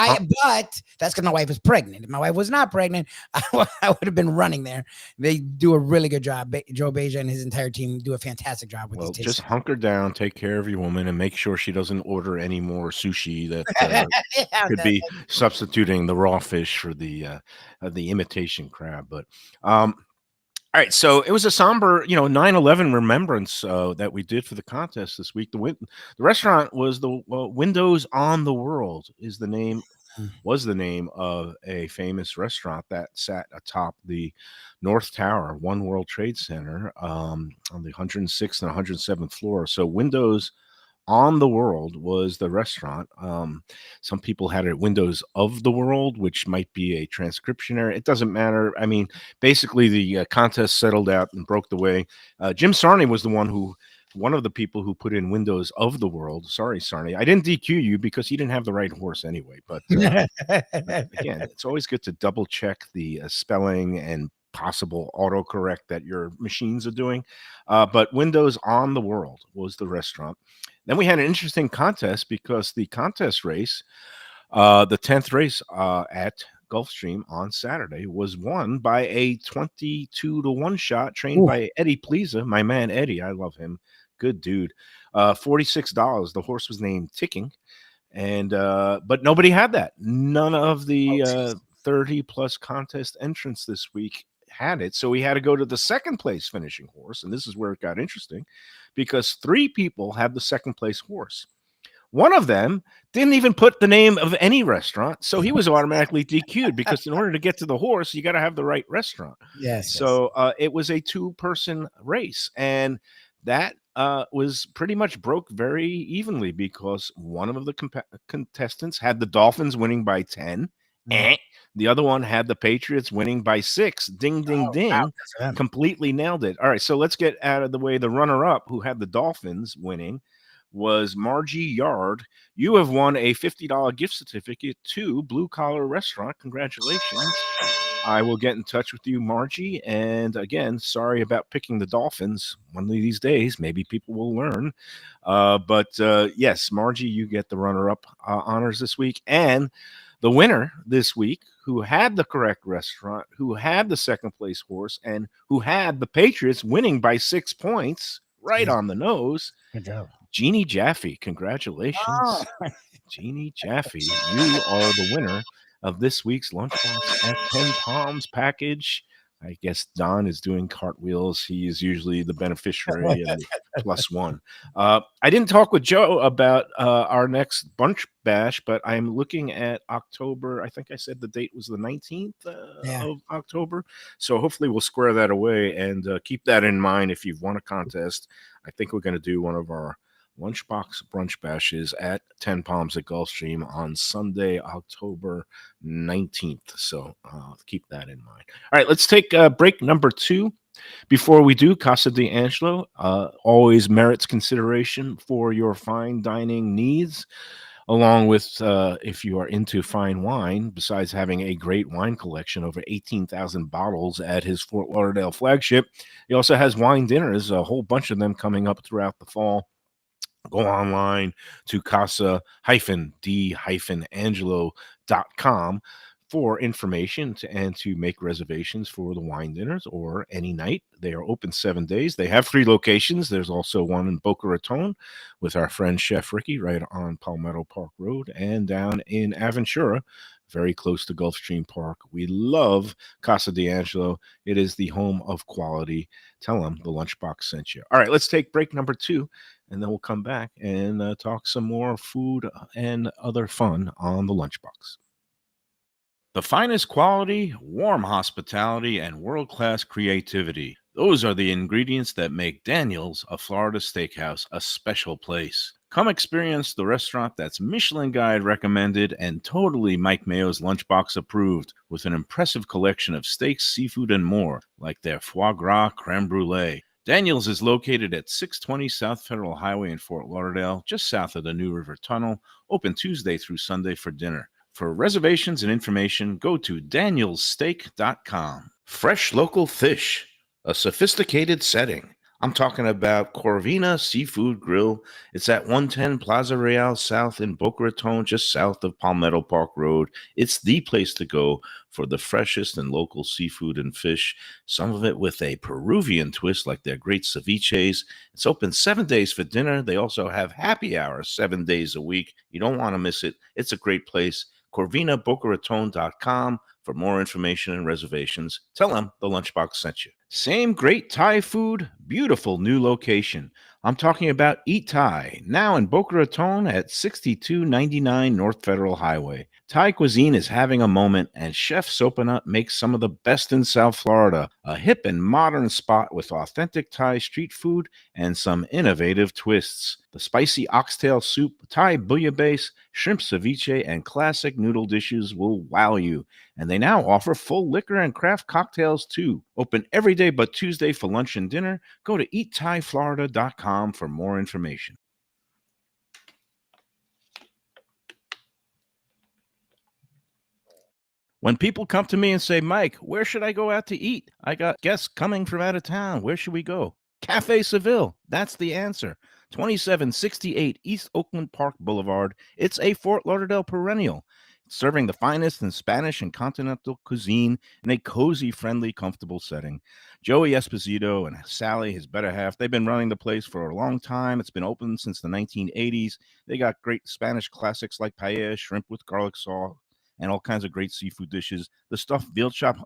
that's because my wife is pregnant. If my wife was not pregnant, I would have been running there. They do a really good job. Joe Beja and his entire team do a fantastic job with these. Just hunker down, take care of your woman, and make sure she doesn't order any more sushi that could be substituting the raw fish for the imitation crab. But All right, so it was a somber, 9/11 remembrance that we did for the contest this week. The restaurant was the Windows on the World was the name of a famous restaurant that sat atop the North Tower, One World Trade Center, on the 106th and 107th floor. So Windows on the World was the restaurant. Some people had it Windows of the World, which might be a transcription error. It doesn't matter. I mean, basically, the contest settled out and broke the way. Jim Sarney was one of the people who put in Windows of the World. Sorry, Sarney. I didn't DQ you because you didn't have the right horse anyway. But again, it's always good to double check the spelling and possible autocorrect that your machines are doing. But Windows on the World was the restaurant. Then we had an interesting contest because the contest race, the 10th race at Gulfstream on Saturday, was won by a 22-1 shot trained by Eddie Pliza, my man Eddie. I love him. Good dude. $46. The horse was named Ticking. And but nobody had that. None of the 30 plus contest entrants this week had it. So we had to go to the second place finishing horse. And this is where it got interesting because 3 people had the second place horse. One of them didn't even put the name of any restaurant. So he was automatically DQ'd because in order to get to the horse, you got to have the right restaurant. Yes. So it was a 2-person race. And that was pretty much broke very evenly because one of the contestants had the Dolphins winning by 10. The other one had the Patriots winning by 6. Ding, ding, ding. Wow. Completely nailed it. All right, so let's get out of the way. The runner-up who had the Dolphins winning was Margie Yard. You have won a $50 gift certificate to Blue Collar Restaurant. Congratulations. I will get in touch with you, Margie. And again, sorry about picking the Dolphins. One of these days, maybe people will learn. But yes, Margie, you get the runner-up honors this week. And the winner this week, who had the correct restaurant, who had the second place horse, and who had the Patriots winning by 6 points, right on the nose. Good job. Jeannie Jaffe. Congratulations. Jeannie Jaffe, you are the winner of this week's Lunchbox at 10 Palms package. I guess Don is doing cartwheels. He is usually the beneficiary of the +1. I didn't talk with Joe about our next brunch bash, but I'm looking at October. I think I said the date was the 19th of October. So hopefully we'll square that away and keep that in mind if you've won a contest. I think we're going to do one of our Lunchbox brunch bashes at 10 Palms at Gulfstream on Sunday, October 19th. So keep that in mind. All right, let's take break number 2. Before we do, Casa D'Angelo always merits consideration for your fine dining needs, along with if you are into fine wine, besides having a great wine collection, over 18,000 bottles at his Fort Lauderdale flagship. He also has wine dinners, a whole bunch of them coming up throughout the fall. Go online to casa-d-angelo.com for information and to make reservations for the wine dinners or any night. They are open 7 days. They have 3 locations. There's also one in Boca Raton with our friend Chef Ricky right on Palmetto Park Road, and down in Aventura, very close to Gulfstream Park. We love Casa D'Angelo. It is the home of quality. Tell them the Lunchbox sent you. All right, let's take break number 2. And then we'll come back and talk some more food and other fun on the Lunchbox. The finest quality, warm hospitality, and world-class creativity. Those are the ingredients that make Daniel's, a Florida steakhouse, a special place. Come experience the restaurant that's Michelin Guide recommended and totally Mike Mayo's Lunchbox approved, with an impressive collection of steaks, seafood, and more, like their foie gras creme brulee. Daniel's is located at 620 South Federal Highway in Fort Lauderdale, just south of the New River Tunnel, open Tuesday through Sunday for dinner. For reservations and information, go to danielssteak.com. Fresh local fish, a sophisticated setting. I'm talking about Corvina Seafood Grill. It's at 110 Plaza Real South in Boca Raton, just south of Palmetto Park Road. It's the place to go for the freshest and local seafood and fish, some of it with a Peruvian twist like their great ceviches. It's open 7 days for dinner. They also have happy hours 7 days a week. You don't want to miss it. It's a great place. CorvinaBocaRaton.com for more information and reservations. Tell them the Lunchbox sent you. Same great Thai food, beautiful new location. I'm talking about Eat Thai, now in Boca Raton at 6299 North Federal Highway. Thai cuisine is having a moment, and Chef Sopanut makes some of the best in South Florida. A hip and modern spot with authentic Thai street food and some innovative twists. The spicy oxtail soup, Thai bouillabaisse, shrimp ceviche, and classic noodle dishes will wow you. And they now offer full liquor and craft cocktails too. Open every day but Tuesday for lunch and dinner. Go to eatthaiflorida.com for more information. When people come to me and say, Mike, where should I go out to eat? I got guests coming from out of town. Where should we go? Cafe Seville. That's the answer. 2768 East Oakland Park Boulevard. It's a Fort Lauderdale perennial, serving the finest in Spanish and continental cuisine in a cozy, friendly, comfortable setting. Joey Esposito and Sally, his better half, they've been running the place for a long time. It's been open since the 1980s. They got great Spanish classics like paella, shrimp with garlic sauce, and all kinds of great seafood dishes. The stuffed veal chop,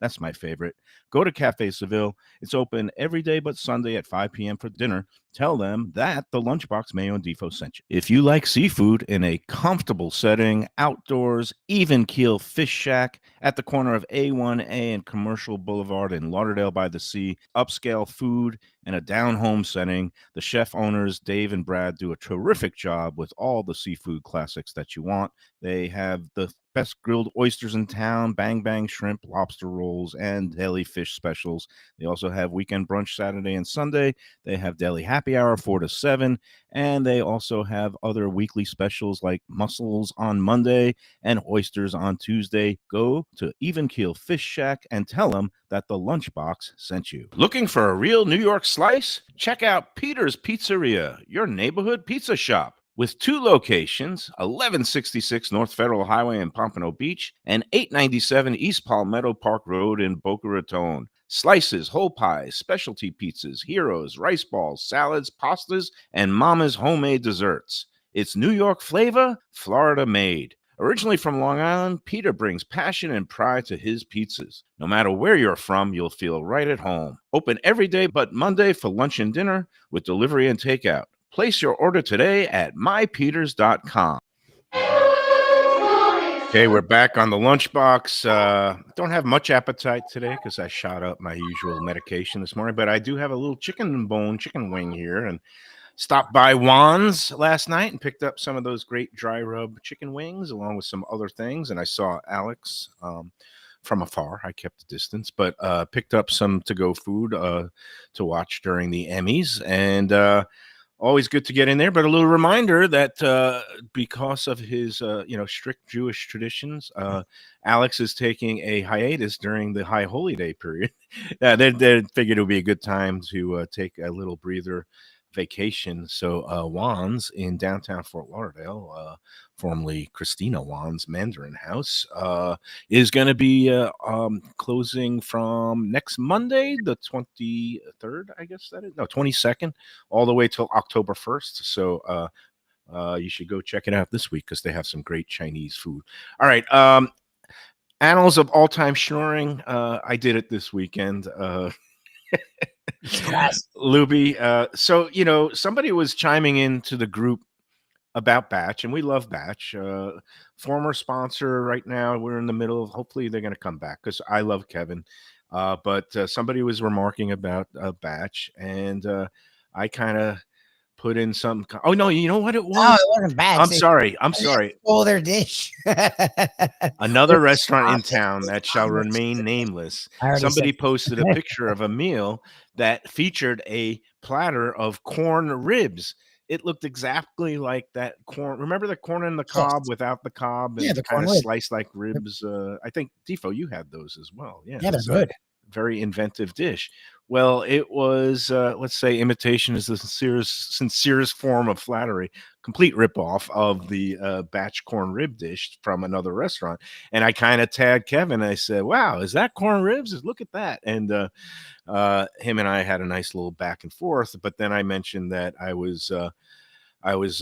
that's my favorite. Go to Cafe Seville. It's open every day but Sunday at 5 p.m. for dinner. Tell them that the Lunchbox Mayo and Defo sent you. If you like seafood in a comfortable setting, outdoors, even keel fish shack at the corner of A1A and Commercial Boulevard in Lauderdale by the Sea, upscale food in a down-home setting, the chef owners, Dave and Brad, do a terrific job with all the seafood classics that you want. They have the best grilled oysters in town, bang bang shrimp, lobster rolls, and deli fish specials. They also have weekend brunch Saturday and Sunday. They have deli happy hour 4 to 7, and they also have other weekly specials like mussels on Monday and oysters on Tuesday. Go to Even Keel Fish Shack and tell them that the Lunchbox sent you. Looking for a real New York slice? Check out Peter's Pizzeria, your neighborhood pizza shop. With 2 locations, 1166 North Federal Highway in Pompano Beach and 897 East Palmetto Park Road in Boca Raton. Slices, whole pies, specialty pizzas, heroes, rice balls, salads, pastas, and Mama's homemade desserts. It's New York flavor, Florida made. Originally from Long Island, Peter brings passion and pride to his pizzas. No matter where you're from, you'll feel right at home. Open every day but Monday for lunch and dinner with delivery and takeout. Place your order today at mypeters.com. Okay, we're back on the Lunchbox. Don't have much appetite today because I shot up my usual medication this morning, but I do have a little chicken wing here, and stopped by Juan's last night and picked up some of those great dry rub chicken wings along with some other things. And I saw Alex from afar. I kept a distance, but picked up some to-go food to watch during the Emmys. And always good to get in there, but a little reminder that because of his, strict Jewish traditions, Alex is taking a hiatus during the High Holy Day period. They figured it would be a good time to take a little breather vacation. So Juan's in downtown Fort Lauderdale, formerly Christina Juan's Mandarin House, is going to be closing from next Monday, the 23rd, I guess that is. No, 22nd, all the way till October 1st. So you should go check it out this week because they have some great Chinese food. All right. Annals of All-Time Schnorring. I did it this weekend. Lubie. So, somebody was chiming into the group about Batch, and we love Batch. Former sponsor right now. We're in the middle of, hopefully they're going to come back because I love Kevin. But somebody was remarking about Batch, and I kind of put in some. Oh, no, you know what it was? No, it wasn't Batch. I'm sorry. Stole their dish. Another restaurant in town that shall remain nameless. Somebody posted a picture of a meal that featured a platter of corn ribs. It looked exactly like that corn. Remember the corn in the cob without the cob? And the kind corn of rib. sliced like ribs. I think, Defo, you had those as well. Yeah, Yeah, they're good. Very inventive dish. Well, it was, let's say, imitation is the sincerest form of flattery. Complete ripoff of the Batch corn rib dish from another restaurant. And I kind of tagged Kevin. I said, wow, is that corn ribs? Look at that. And him and I had a nice little back and forth. But then I mentioned that I was I was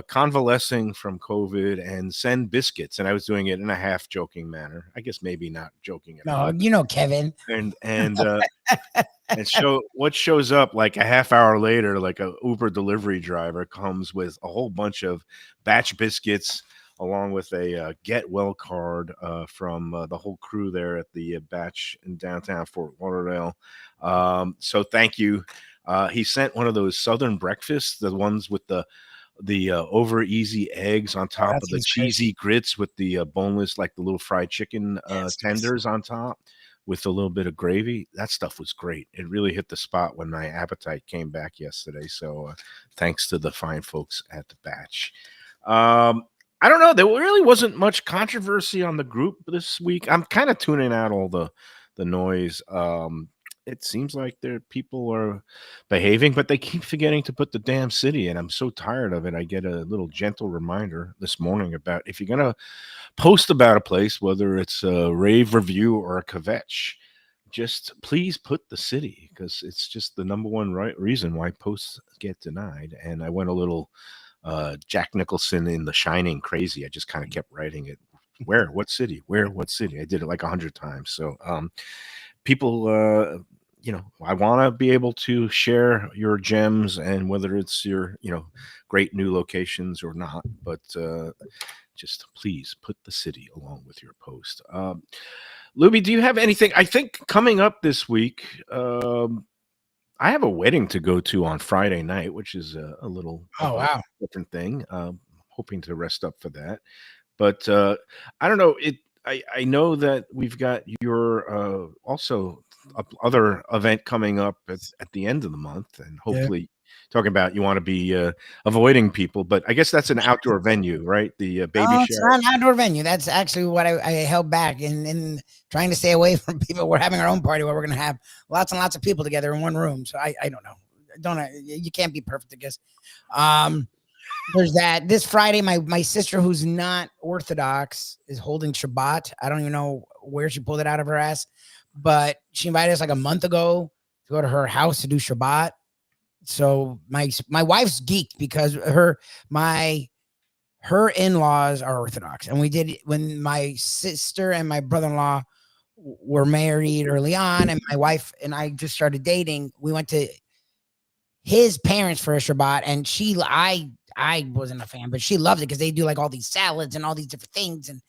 convalescing from COVID and send biscuits, and I was doing it in a half joking manner. I guess maybe not joking at all. No, Kevin. And what shows up like a half hour later, like a Uber delivery driver comes with a whole bunch of batch biscuits along with a get well card from the whole crew there at the batch in downtown Fort Lauderdale. So thank you. He sent one of those Southern breakfasts, the ones with the over easy eggs on top of the cheesy grits with the boneless, like the little fried chicken tenders on top with a little bit of gravy. That stuff was great. It really hit the spot when my appetite came back yesterday. So thanks to the fine folks at the batch. I don't know. There really wasn't much controversy on the group this week. I'm kind of tuning out all the noise. It seems like people are behaving, but they keep forgetting to put the damn city in. I'm so tired of it. I get a little gentle reminder this morning about if you're going to post about a place, whether it's a rave review or a kvetch, just please put the city, because it's just the number one reason why posts get denied. And I went a little Jack Nicholson in The Shining crazy. I just kind of kept writing it. Where? What city? Where? What city? I did it like 100 times. So people, I want to be able to share your gems, and whether it's your, great new locations or not, but just please put the city along with your post. Lubie, do you have anything? I think coming up this week, I have a wedding to go to on Friday night, which is a little different thing. Hoping to rest up for that. But I don't know. I know that we've got your also other event coming up at the end of the month, and hopefully talking about you want to be avoiding people, but I guess that's an outdoor venue, right? The baby shower. It's not an outdoor venue. That's actually what I held back in trying to stay away from people. We're having our own party where we're going to have lots and lots of people together in one room. So I don't know. You can't be perfect, I guess. There's that. This Friday, my sister, who's not Orthodox, is holding Shabbat. I don't even know where she pulled it out of her ass, but she invited us like a month ago to go to her house to do Shabbat. So my wife's geeked because her in-laws are Orthodox, and we did when my sister and my brother-in-law were married early on, and my wife and I just started dating. We went to his parents for a Shabbat, and I wasn't a fan, but she loved it because they do like all these salads and all these different things and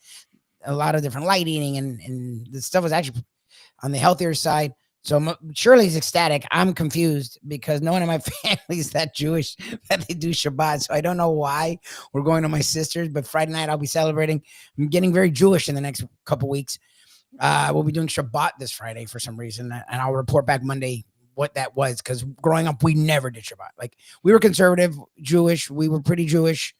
a lot of different light eating, and the stuff was actually on the healthier side. So Shirley's ecstatic. I'm confused because no one in my family is that Jewish that they do Shabbat. So I don't know why we're going to my sister's, but Friday night I'll be celebrating. I'm getting very Jewish in the next couple weeks. We'll be doing Shabbat this Friday for some reason, and I'll report back Monday what that was, because growing up we never did Shabbat. Like, we were conservative Jewish, we were pretty Jewish,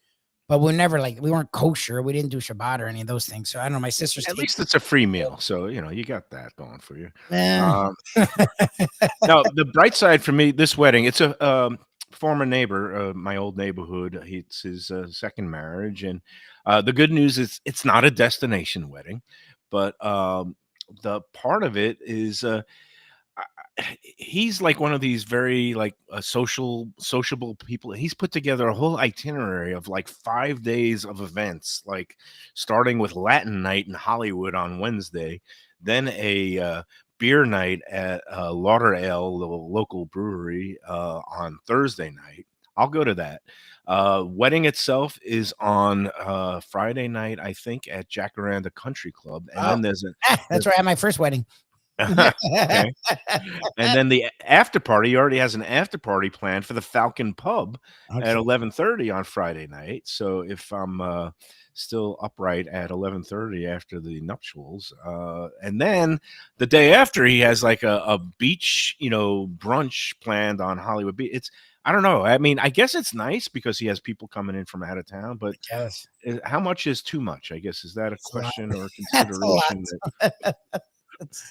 but we never, like, we weren't kosher, we didn't do Shabbat or any of those things. So I don't know, my sister's at least it's a free meal, so you got that going for you. Yeah. No, the bright side for me, this wedding, it's a former neighbor, my old neighborhood. It's his second marriage, and the good news is it's not a destination wedding, but the part of it is he's like one of these very like sociable people. He's put together a whole itinerary of like 5 days of events, like starting with Latin night in Hollywood on Wednesday, then a beer night at Lauderdale, the local brewery, on Thursday night. I'll go to that. Wedding itself is on Friday night, I think, at Jacaranda Country Club, and then there's that's where I had my first wedding. Okay. And then the after party, he already has an after party planned for the Falcon Pub at 11:30 on Friday night. So if I'm still upright at 11:30 after the nuptials, and then the day after, he has like a beach, brunch planned on Hollywood Beach. I don't know. I mean, I guess it's nice because he has people coming in from out of town, but how much is too much? I guess, is that a question or a consideration?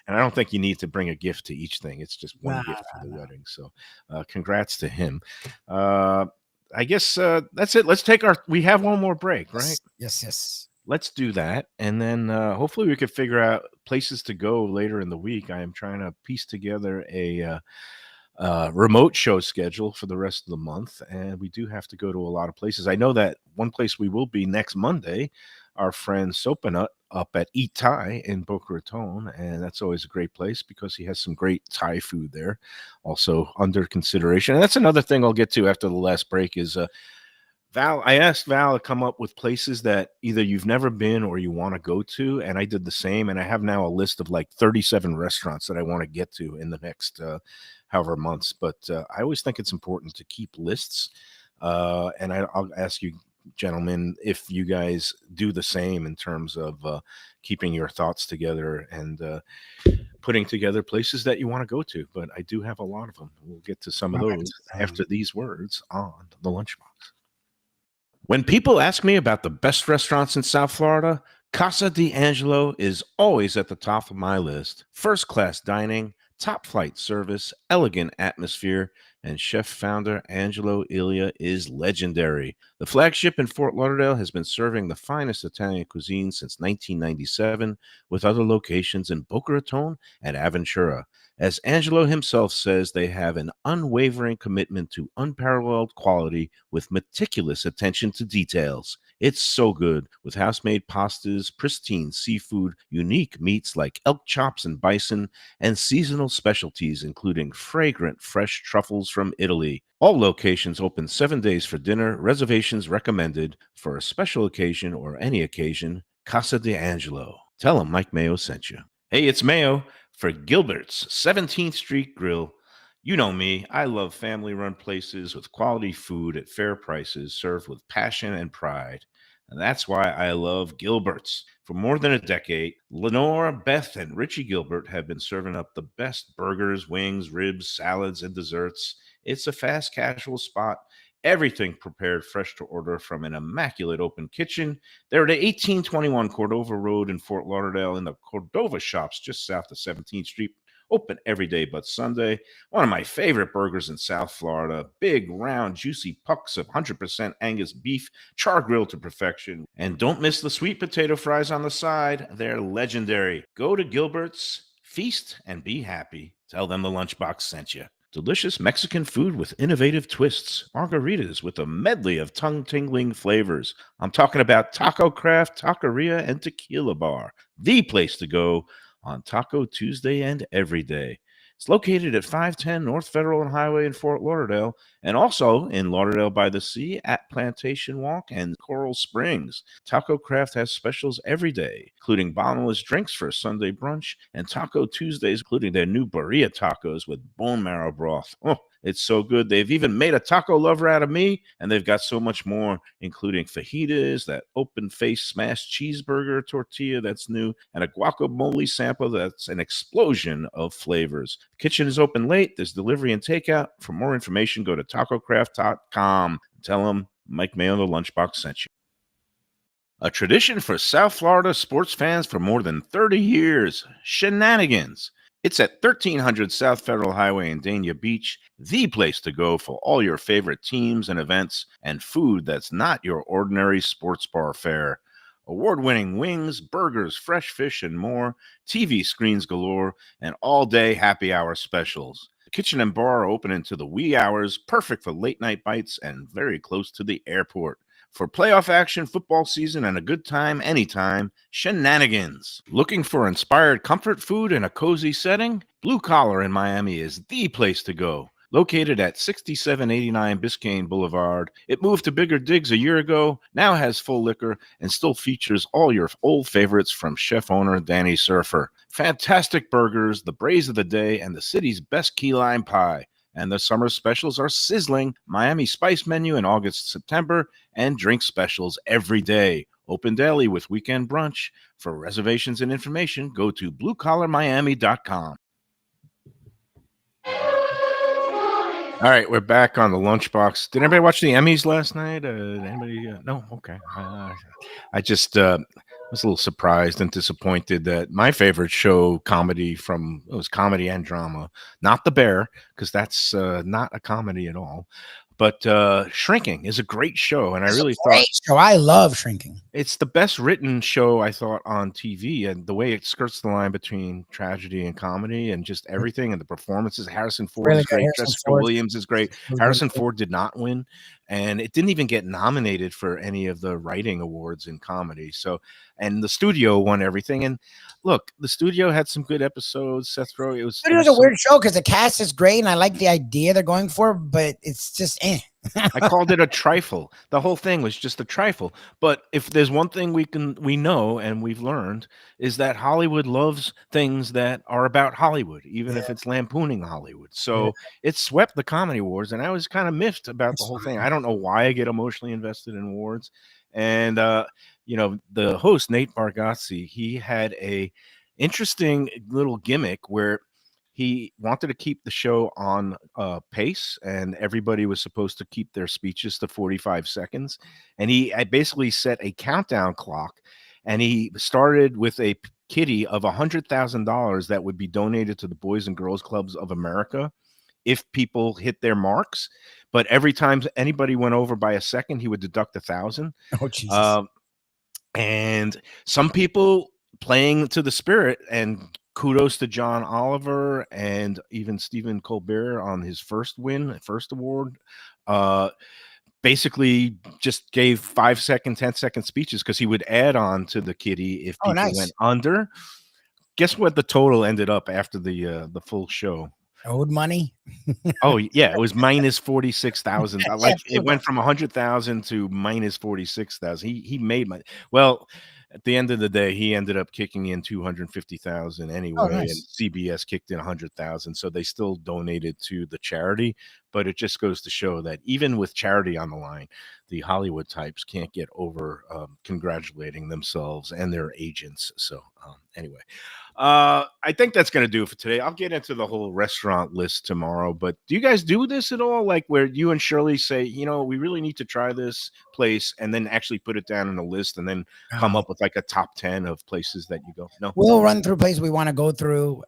And I don't think you need to bring a gift to each thing. It's just one gift for the wedding. So congrats to him. I guess that's it. We have one more break, right? Yes. Let's do that. And then hopefully we could figure out places to go later in the week. I am trying to piece together remote show schedule for the rest of the month, and we do have to go to a lot of places. I know that one place we will be next Monday, our friend Sopanut up at Eat Thai in Boca Raton, and that's always a great place because he has some great Thai food there, also under consideration. And that's another thing I'll get to after the last break is Val. I asked Val to come up with places that either you've never been or you want to go to, and I did the same. And I have now a list of like 37 restaurants that I want to get to in the next however months. But I always think it's important to keep lists, and I'll ask you, gentlemen, if you guys do the same in terms of keeping your thoughts together and putting together places that you want to go to. But I do have a lot of them. We'll get to some of those after these words on the Lunchbox. When people ask me about the best restaurants in South Florida, Casa d'Angelo is always at the top of my list. First-class dining, top-flight service, elegant atmosphere, and chef-founder Angelo Ilia is legendary. The flagship in Fort Lauderdale has been serving the finest Italian cuisine since 1997, with other locations in Boca Raton and Aventura. As Angelo himself says, they have an unwavering commitment to unparalleled quality with meticulous attention to details. It's so good, with house-made pastas, pristine seafood, unique meats like elk chops and bison, and seasonal specialties including fragrant fresh truffles from Italy. All locations open 7 days for dinner. Reservations recommended for a special occasion or any occasion. Casa d'Angelo. Tell them Mike Mayo sent you. Hey, it's Mayo for Gilbert's 17th Street Grill. You know me, I love family-run places with quality food at fair prices served with passion and pride. And that's why I love Gilbert's. For more than a decade, Lenore, Beth, and Richie Gilbert have been serving up the best burgers, wings, ribs, salads, and desserts. It's a fast casual spot. Everything prepared fresh to order from an immaculate open kitchen. They're at 1821 Cordova Road in Fort Lauderdale in the Cordova Shops just south of 17th Street. Open every day but Sunday. One of my favorite burgers in South Florida. Big, round, juicy pucks of 100% Angus beef, char grilled to perfection. And don't miss the sweet potato fries on the side. They're legendary. Go to Gilbert's, feast, and be happy. Tell them the Lunchbox sent you. Delicious Mexican food with innovative twists. Margaritas with a medley of tongue-tingling flavors. I'm talking about Taco Craft, Taqueria, and Tequila Bar. The place to go on Taco Tuesday and every day. It's located at 510 North Federal and Highway in Fort Lauderdale, and also in Lauderdale by the Sea at Plantation Walk and Coral Springs. Taco Craft has specials every day, including bottomless drinks for Sunday brunch, and Taco Tuesdays, including their new birria tacos with bone marrow broth. Oh, it's so good. They've even made a taco lover out of me, and they've got so much more, including fajitas, that open-faced smashed cheeseburger tortilla that's new, and a guacamole sample that's an explosion of flavors. The kitchen is open late. There's delivery and takeout. For more information, go to tacocraft.com. Tell them Mike Mayo, the Lunchbox, sent you. A tradition for South Florida sports fans for more than 30 years, Shenanigans. It's at 1300 South Federal Highway in Dania Beach, the place to go for all your favorite teams and events and food that's not your ordinary sports bar fare. Award-winning wings, burgers, fresh fish, and more, TV screens galore, and all-day happy hour specials. The kitchen and bar are open into the wee hours, perfect for late-night bites and very close to the airport. For playoff action, football season, and a good time anytime, Shenanigans. Looking for inspired comfort food in a cozy setting? Blue Collar in Miami is the place to go. Located at 6789 Biscayne Boulevard, it moved to bigger digs a year ago, now has full liquor, and still features all your old favorites from chef owner Danny Surfer. Fantastic burgers, the braise of the day, and the city's best key lime pie. And the summer specials are sizzling. Miami Spice menu in August, September, and drink specials every day. Open daily with weekend brunch. For reservations and information, go to bluecollarmiami.com. All right, we're back on the Lunchbox. Did anybody watch the Emmys last night? Anybody? No? Okay. I just was a little surprised and disappointed that my favorite show, it was comedy and drama, not The Bear, because that's not a comedy at all. But Shrinking is a great show, and I really thought show. I love Shrinking. It's the best written show I thought on TV, and the way it skirts the line between tragedy and comedy and just everything, and the performances. Harrison Ford Really is good. great. Harrison Jessica Ford Williams is great. was really Harrison good. Ford did not win, and it didn't even get nominated for any of the writing awards in comedy. So, and the studio won everything. And look, the studio had some good episodes. Seth Rogen, It was a weird show because the cast is great and I like the idea they're going for, but it's just I called it a trifle. The whole thing was just a trifle. But if there's one thing we know and we've learned is that Hollywood loves things that are about Hollywood, even if it's lampooning Hollywood. So it swept the comedy awards, and I was kind of miffed about the whole thing. I don't know why I get emotionally invested in awards. And the host, Nate Bargatze, he had a interesting little gimmick where he wanted to keep the show on pace, and everybody was supposed to keep their speeches to 45 seconds. And I basically set a countdown clock, and he started with a kitty of $100,000 that would be donated to the Boys and Girls Clubs of America if people hit their marks. But every time anybody went over by a second, he would deduct 1,000. Oh, Jesus. And some people playing to the spirit, and kudos to John Oliver and even Stephen Colbert on his first award. Basically just gave 5-second, 10-second speeches because he would add on to the kitty if people went under. Guess what the total ended up after the full show? Owed money. Oh yeah, it was minus 46,000. Like it went from 100,000 to minus 46,000. He made money. Well, at the end of the day, he ended up kicking in 250,000 anyway, and CBS kicked in 100,000. So they still donated to the charity. But it just goes to show that even with charity on the line, the Hollywood types can't get over congratulating themselves and their agents. So anyway. I think that's going to do it for today. I'll get into the whole restaurant list tomorrow, but do you guys do this at all? Like where you and Shirley say, we really need to try this place, and then actually put it down on a list and then come up with like a top 10 of places that you go? No, we'll run through places we want to go through,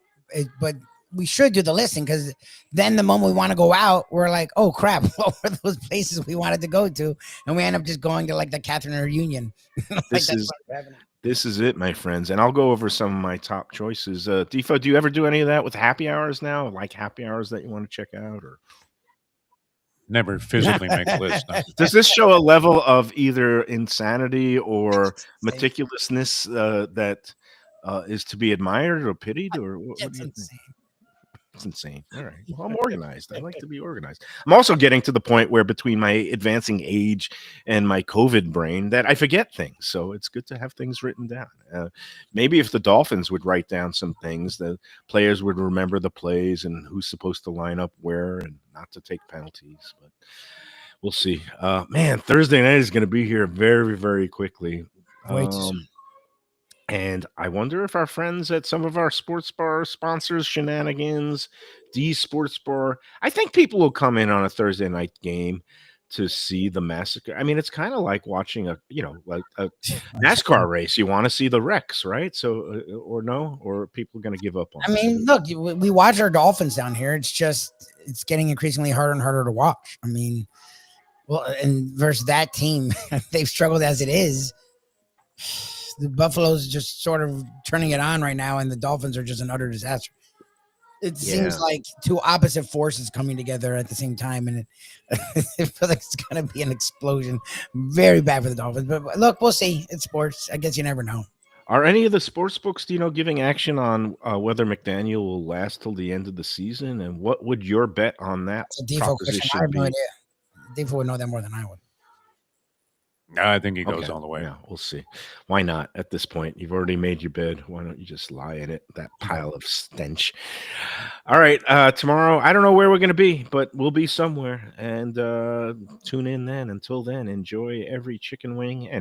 but we should do the listing, because then the moment we want to go out, we're like, oh crap, what were those places we wanted to go to? And we end up just going to like the Catherine Reunion. This is it, my friends. And I'll go over some of my top choices. Defo, do you ever do any of that with happy hours now? Like happy hours that you want to check out? Or never physically make a list. No. Does this show a level of either insanity or meticulousness that is to be admired or pitied? Or what do you think? It's insane. All right. Well, I'm organized. I like to be organized. I'm also getting to the point where between my advancing age and my COVID brain that I forget things. So it's good to have things written down. Maybe if the Dolphins would write down some things, the players would remember the plays and who's supposed to line up where and not to take penalties. But we'll see. Man, Thursday night is going to be here very, very quickly. Way too soon. And I wonder if our friends at some of our sports bar sponsors, Shenanigans, D Sports Bar, I think people will come in on a Thursday night game to see the massacre. I mean, it's kind of like watching a NASCAR race. You want to see the wrecks, right? So, or no, or are people going to give up on it? I mean, look, we watch our Dolphins down here. It's getting increasingly harder and harder to watch. I mean, well, and versus that team, they've struggled as it is. The Buffalo's just sort of turning it on right now, and the Dolphins are just an utter disaster. It seems like two opposite forces coming together at the same time, and it feels like it's going to be an explosion. Very bad for the Dolphins. But look, we'll see. It's sports. I guess you never know. Are any of the sports books, giving action on whether McDaniel will last till the end of the season? And what would your bet on that proposition I have be? no idea. Defo would know that more than I would. I think he goes all the way. Yeah, we'll see. Why not at this point? You've already made your bed. Why don't you just lie in it? That pile of stench. All right. Tomorrow, I don't know where we're going to be, but we'll be somewhere. And tune in then. Until then, enjoy every chicken wing and